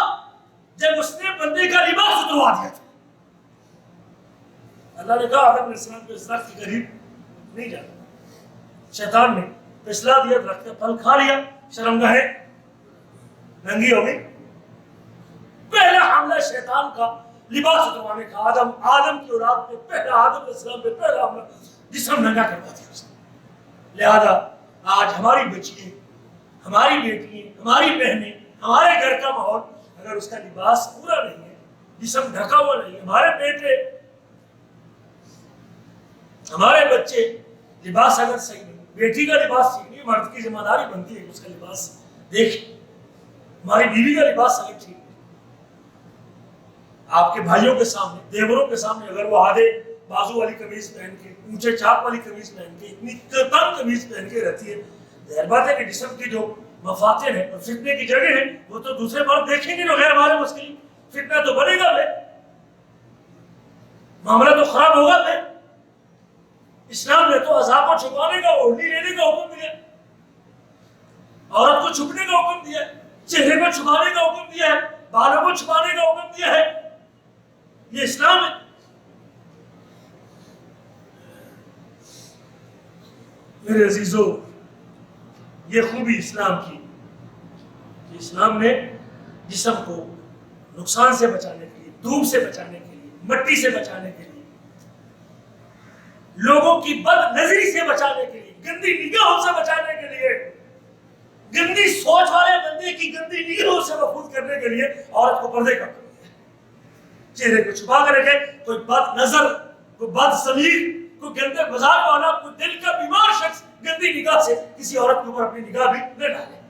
S2: جب اس نے بندے کا لباس اتروا دیا تھا۔ اللہ نے کہا آدم علیہ السلام کو اس درخت کے قریب نہیں جانا، شیطان نے پھسلا دیا، درخت کا پھل کھا لیا، شرمگاہیں ننگی ہو گئی۔ پہلا حملہ شیطان کا لباس اتروانے کا، آدم کی اولاد پہ پہلا، آدم علیہ السلام پہ پہلا حملہ جسم ننگا کروا دیا اس نے۔ لہذا آج ہماری بچیاں، ہماری بیٹیاں، ہماری بہنیں، ہمارے گھر کا ماحول اگر اس کا لباس پورا نہیں ہے، جسم ڈھکا ہوا نہیں ہے، ہمارے بیٹے، ہمارے بچے، لباس اگر صحیح نہیں، بیٹی کا لباس صحیح نہیں، مرد کی ذمہ داری بنتی ہے کہ اس کا لباس دیکھیں۔ ہماری بیوی کا لباس اگر ٹھیک نہیں، آپ کے بھائیوں کے سامنے، دیوروں کے سامنے اگر وہ آدھے بازو والی قمیض پہن کے، اونچے چاک والی قمیض پہن کے، اتنی تنگ قمیض پہن کے رہتی ہے، ظاہر بات ہے کہ جسم کی جو مفاتن ہیں اور فتنے کی جگہ ہیں وہ تو دوسرے مرد دیکھیں گے، غیر ہمارے مسئلے، فتنہ تو بنے گا پھر، معاملہ تو خراب ہوگا پھر۔ اسلام نے تو عذاب کو چھپانے کا، اوڑھنی لینے کا حکم دیا، عورت کو چھپنے کا حکم دیا ہے، چہرے کو چھپانے کا حکم دیا ہے، بالوں کو چھپانے کا حکم دیا ہے۔ یہ اسلام ہے۔ میرے عزیزو، یہ خوبی اسلام کی کہ اسلام نے جسم کو نقصان سے بچانے کے لیے، دھوپ سے بچانے کے لیے، مٹی سے بچانے کے لیے، لوگوں کی بد نظری سے بچانے کے لیے، گندی نگاہوں سے بچانے کے لیے، گندی سوچ والے بندے کی گندی نگاہوں سے محفوظ کرنے کے لیے عورت کو پردے کا حکم دیا، چہرے کو چھپا کر رکھے۔ کوئی بد نظر، کوئی بد ضمیر، کوئی گندے مزاج والا، کوئی دل کا بیمار شخص گندی نگاہ سے کسی عورت کے اوپر اپنی نگاہ بھی نہ ڈالے۔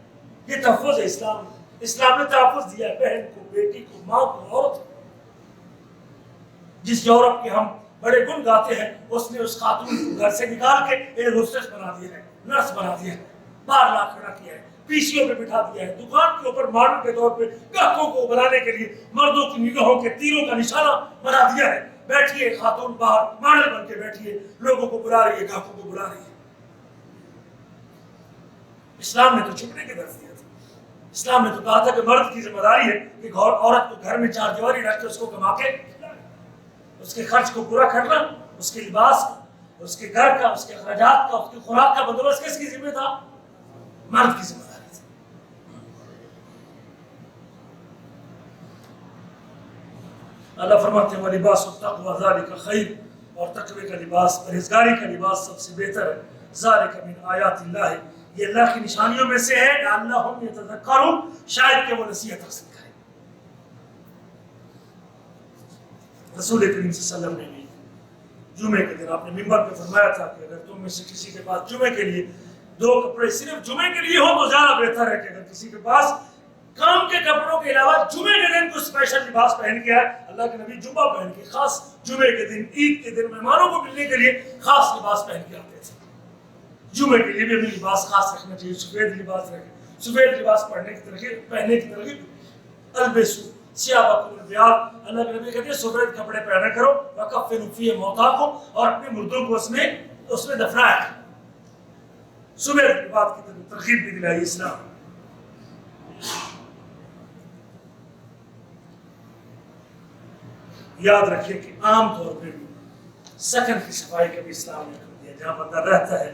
S2: یہ تحفظ ہے اسلام۔ اسلام نے تحفظ دیا ہے بہن کو، بیٹی کو، ماں کو، عورت کو۔ جس یورپ کے ہم بڑے گن گاتے ہیں، اس نے اس خاتون کو گھر سے نکال کے ایئر ہوسٹس بنا دیا ہے، نرس بنا دیا ہے، باہر لا کھڑا کیا ہے، پیسیوں پہ بٹھا دیا ہے، دکان کے اوپر ماڈل کے طور پہ گاہکوں کو بنانے کے لیے مردوں کی نگاہوں کے تیروں کا نشانہ بنا دیا ہے۔ بیٹھیے خاتون باہر ماڈل بن کے بیٹھیے، لوگوں کو بلا رہی ہے، گاہکوں کو بلا رہی ہے۔ اسلام نے تو چھپنے کے درس دیا تھا۔ اسلام نے تو کہا تھا کہ مرد کی ذمہ داری ہے کہ عورت کو گھر میں چار دیواری رکھ کے اس کو کما کے اس کے خرچ کو پورا کرنا، اس کے لباس کا، اس کے گھر کا، اس کے اخراجات کا، اس کی خوراک کا بندوبست کس کی ذمہ تھا؟ مرد کی ذمہ داری تھی۔ اللہ فرماتے ہیں وَلِبَاسُ التَّقْوَىٰ ذَلِكَ خَيْرٌ، اور تقوی کا لباس، پرہیزگاری کا لباس سب سے بہتر ہے۔ ذَلِكَ مِنْ آیَاتِ اللَّهِ، یہ اللہ کی نشانیوں میں سے ہے، لَعَلَّهُمْ يَتَذَكَّرُونَ، شاید کہ وہ نصیحت حاصل کریں۔ رسول کریم صلی اللہ علیہ وسلم نے بھی جمعے کے دن آپ نے ممبر پہ فرمایا تھا کہ اگر تم میں سے کسی کے پاس جمعے کے لیے دو کپڑے صرف جمعے کے لیے ہو تو زیادہ بہتر ہے کہ اگر کسی کے پاس کام کے کپڑوں کے علاوہ جمعے کے دن کوئی اسپیشل لباس پہن کے آئے۔ اللہ کے نبی جمعہ پہن کے، خاص جمعے کے دن، عید کے دن مہمانوں کو ملنے کے لیے خاص لباس پہن کے آتے تھے۔ جمعے کے لیے بھی اپنی لباس خاص رکھنا چاہیے، سفید لباس رکھیں، سفید لباس پہننے کی ترغیب البسوا ثیابکم البیاض، اللہ کے نبی کہتے ہیں سفید کپڑے پہنا کرو، وکفنوا فیہ موتاکم، اور اپنے مردوں کو اس میں دفنایا کرو۔ سفید لباس کی ترغیب بھی دلائی اسلام۔ یاد رکھیے کہ عام طور پہ بھی سکن کی صفائی کا بھی اسلام نے حکم دیا، جہاں بندہ رہتا ہے،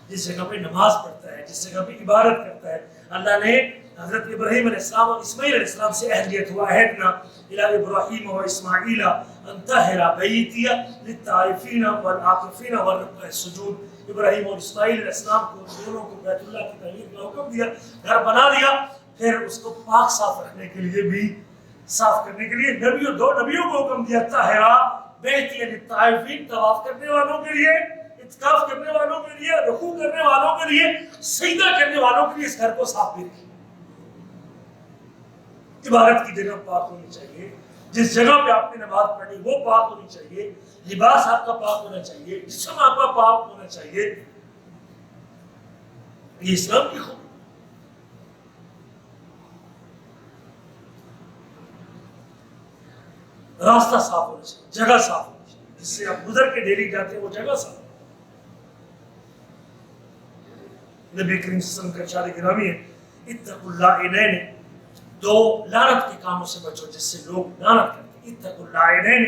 S2: جس جگہ پہ نماز پڑھتا ہے، جس جگہ پہ عبادت کرتا ہے۔ اللہ نے حضرت ابراہیم علیہ السلام اور اسماعیل علیہ السلام سے عہد لیا تھا، عہدنا الی ابراہیم و اسماعیل ان طہر بیتی للطائفین والعاکفین والرکع السجود۔ ابراہیم اور اسماعیل علیہ السلام کو دونوں کو بیت اللہ کی تعمیر کا حکم دیا، گھر بنا دیا، پھر اس کو پاک صاف رکھنے کے لیے بھی، صاف کرنے کے لیے دو نبیوں کو حکم دیا، طہر بیتی للطائفین، طواف کرنے والوں کے لیے، اعتکاف کرنے والوں کے لیے، رکوع کرنے والوں کے لیے، سجدہ کرنے والوں کے لیے اس گھر کو صاف بھی رکھیں۔ عبادت کی جگہ پاک ہونی چاہیے، جس جگہ پہ آپ نے نماز پڑھی وہ پاک ہونی چاہیے، لباس آپ کا پاک ہونا چاہیے، جسم آپ کا پاک ہونا چاہیے۔ یہ اسلام کی خوبی۔ راستہ صاف ہونا چاہیے، جگہ صاف ہونی چاہیے، جس سے آپ گزر کے ڈیلی جاتے ہیں وہ جگہ صاف۔ نبی کریم صلی اللہ علیہ وسلم کا ارشاد گرامی ہے، اتقوا اللعینین، دو لعنت کے کاموں سے بچو جس سے لوگ لعنت کرتے ہیں۔ اتقوا اللعینین،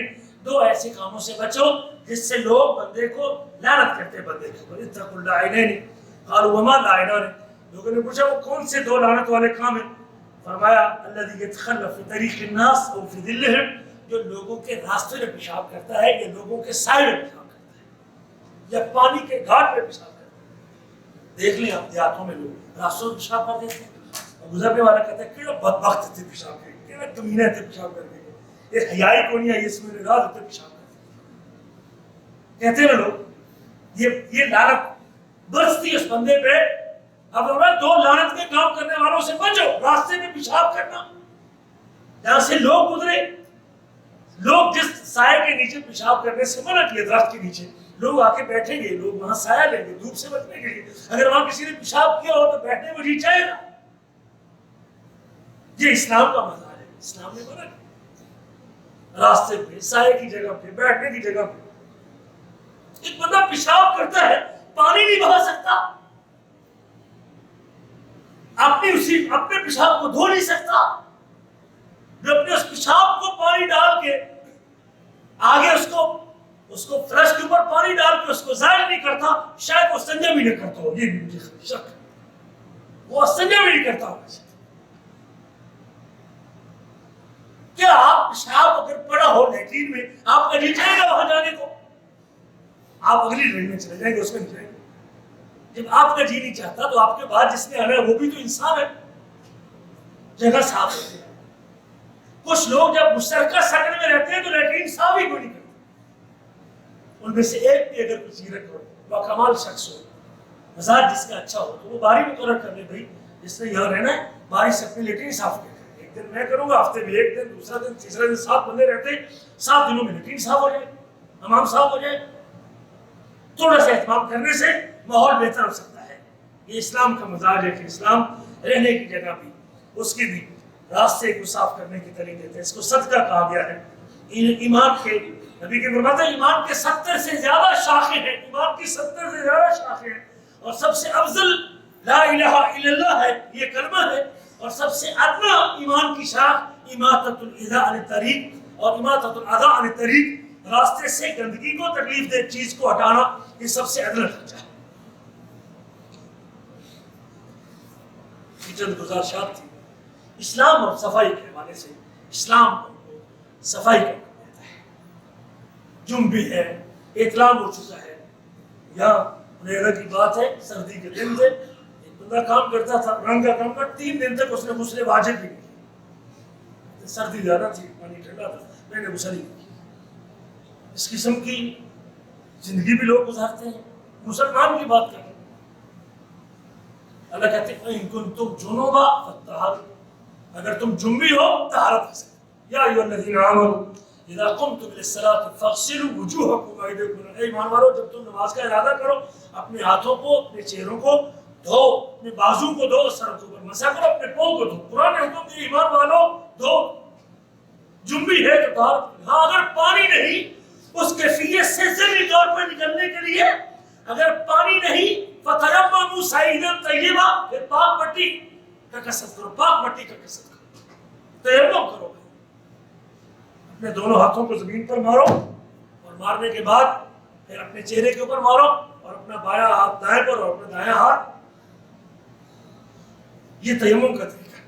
S2: دو ایسے کاموں سے بچو جس سے لوگ بندے کو لعنت کرتے ہیں بندے کے اوپر۔ اتقوا اللعینین قالوا وما اللعینان، لوگوں نے پوچھا وہ کون سے دو لعنت والے کام ہیں؟ فرمایا الذی یتخلف فی طریق الناس او فی ظلہم، جو لوگوں کے راستے میں پیشاب کرتا ہے یا لوگوں کے سائے میں پیشاب کرتا ہے یا پانی کے گھاٹ میں پیشاب کرتا ہے۔ دیکھ لیں آپ دیہاتوں میں لوگ راستوں میں پیشاب کر دیتے ہیں، گزرنے والا کہتا ہے کیڑا بدبخت تھے پیشاب کر کے، کیڑا کمینے تھے پیشاب کر کے، یہ حیائی کو نہیں ہے، اس میں نگاہ ہوتے پیشاب کر کے۔ کہتے ہیں لوگ یہ لعنت برستی ہے اس بندے پہ۔ اب دو لعنت کے کام کرنے والوں سے بچو، راستے میں پیشاب کرنا، جہاں سے لوگ گزرے، لوگ جس سائے کے نیچے پیشاب کرنے سے منع کیا، درخت کے نیچے لوگ آ کے بیٹھیں گے، لوگ وہاں سایہ لیں گے دھوپ سے بچنے کے لیے۔ اگر وہاں کسی نے پیشاب کیا ہو تو بیٹھنے میں جی چاہے گا۔ یہ اسلام کا مزاج ہے، اسلام نے منع کیا۔ راستے پہ، سائے کی جگہ پہ، بیٹھنے کی جگہ پہ ایک بندہ پیشاب کرتا ہے، پانی نہیں بہا سکتا، اپنے پیشاب کو دھو نہیں سکتا، جو اپنے اس پیشاب کو پانی ڈال کے آگے اس کو فرش کے اوپر پانی ڈال کے اس کو ظاہر نہیں کرتا، شاید وہ استنجا بھی نہیں کرتا ہو، یہ بھی مجھے شک ہے، وہ استنجا بھی نہیں کرتا ہوگا۔ کیا آپ پیشاب اگر پڑا ہو لیٹرین میں، آپ کا جی چاہے گا وہاں جانے کو؟ آپ اگلی ٹرین میں چلے جائیں گے، اس میں نہیں جائیں گے۔ جب آپ کا جی نہیں چاہتا تو آپ کے بعد جس نے آنا ہے وہ بھی تو انسان ہے، جگہ صاف ہوتی ہے۔ کچھ لوگ جب مشترکہ سکن میں رہتے ہیں تو لیٹرین صاف ہی کوئی نہیں کرتے۔ ان میں سے ایک بھی اگر کوئی زیرک ہو، باکمال شخص ہو، مزاج جس کا اچھا ہو، تو وہ باری مقرر کر لے، بھائی جس نے یہاں رہنا ہے باری سے اپنی لیٹرین صاف کر، ایک دن میں کروں گا، ہفتے میں ایک دن، دوسرا دن، تیسرا دن، 7 بندے رہتے ہیں، 7 دنوں میں لیٹرین صاف ہو جائے، حمام صاف ہو جائے۔ تھوڑا سا اہتمام کرنے سے ماحول بہتر ہو سکتا ہے۔ یہ اسلام کا مزاج ہے کہ اسلام رہنے کی جگہ بھی، اس کی بھی راستے کو صاف کرنے کی طریقے دیتے ہیں۔ اس کو صدقہ کہا گیا ہے۔ ایمان کے نبی کے فرماتے ہیں ایمان کے 70 سے زیادہ شاخیں ہیں، ایمان کی 70 سے زیادہ شاخیں ہیں، اور سب سے افضل لا الہ الا اللہ ہے، یہ کلمہ ہے، اور سب سے ادنا ایمان کی شاخ اماطۃ الاذى عن الطریق، اور اماطۃ الاذى عن الطریق، راستے سے گندگی کو، تکلیف دہ چیز کو ہٹانا، یہ سب سے ادنا درجہ ہے۔ چند گزارشات تھی اسلام اور صفائی کے حوالے سے۔ اسلام صفائی کا حکم دیتا ہے، جرم بھی ہے، اطلاع مرتضی ہے۔ یہاں ریرا کی بات ہے، سردی کے دن تھے، ایک بندہ کام کرتا تھا، رنگ کا کام کر، 3 دن تک اس نے غسل واجب بھی نہیں کیا۔ سردی زیادہ تھی، پانی ٹھنڈا تھا، میں نے غسل ہی نہیں کیا۔ اس قسم کی زندگی بھی لوگ گزارتے ہیں۔ مسلمان کی بات کریں، اللہ کہتے ہیں ان کنتم جنبا فطہروا، اگر تم جنبی ہو طہارت حاصل کرو۔ یا ایھا الذین آمنوا اذا قمتم الى الصلاۃ فاغسلوا وجوہکم وایدیکم، اے ایمان والو جب تم نماز کا ارادہ کرو اپنے ہاتھوں کو، اپنے چہروں کو دھو، اپنے بازو کو دھو، سر کے اوپر مسح کرو، اپنے پاؤں کو دھو۔ قرآن نے حکم دیا ایمان والو دھو، جنبی ہے تو طہارت۔ ہاں اگر پانی نہیں، اس کیفیت سے ذری طور پر نکلنے کے لیے اگر پانی نہیں، فَتَيَمَّمُوا صَعِيدًا طَيِّبًا، پھر پاک مٹی کا کسب کرو، پاک مٹی کا کسب کرو، تیمم کرو، اپنے دونوں ہاتھوں کو زمین پر مارو، اور مارنے کے بعد پھر اپنے چہرے کے اوپر مارو، اور اپنا بایاں ہاتھ دائیں پر اور اپنا دایاں ہاتھ، یہ تیمم کا طریقہ ہے۔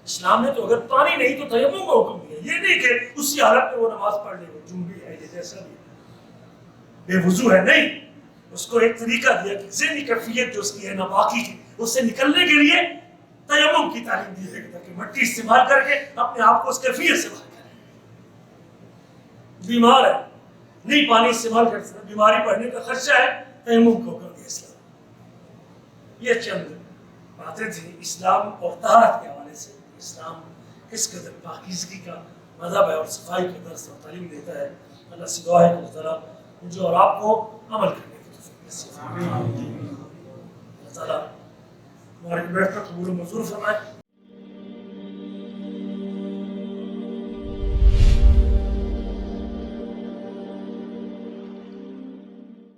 S2: اسلام نے تو اگر پانی نہیں تو تیمم کا حکم دیا، یہ نہیں کہ اسی حالت میں وہ نماز پڑھ لے، وہ جنبی ہے یہ جیسا بھی بے وضو ہے، نہیں، اس کو ایک طریقہ دیا کہ ذہنی کیفیت جو اس کی ہے ناپاکی کی، اس سے نکلنے کے لیے تیمم کی تعلیم دی ہے تاکہ مٹی استعمال کر کے اپنے آپ کو اس کیفیت سے باہر کرے۔ بیمار ہے، نہیں پانی استعمال کر سکتے، بیماری بڑھنے کا خدشہ ہے، تیمم کو کر دیا اسلام۔ یہ چند باتیں تھیں اسلام اور طہارت کے حوالے سے، اسلام کس قدر پاکیزگی کا مذہب ہے اور صفائی کا درس اور تعلیم دیتا ہے۔ اللہ سے دعا ہے کہ اللہ تعالیٰ مجھے اور آپ کو عمل کرنے کی توفیق نصیب فرمائے۔ اللہ تعالیٰ ہمارے بیٹھ کو قبول و منظور فرمائے۔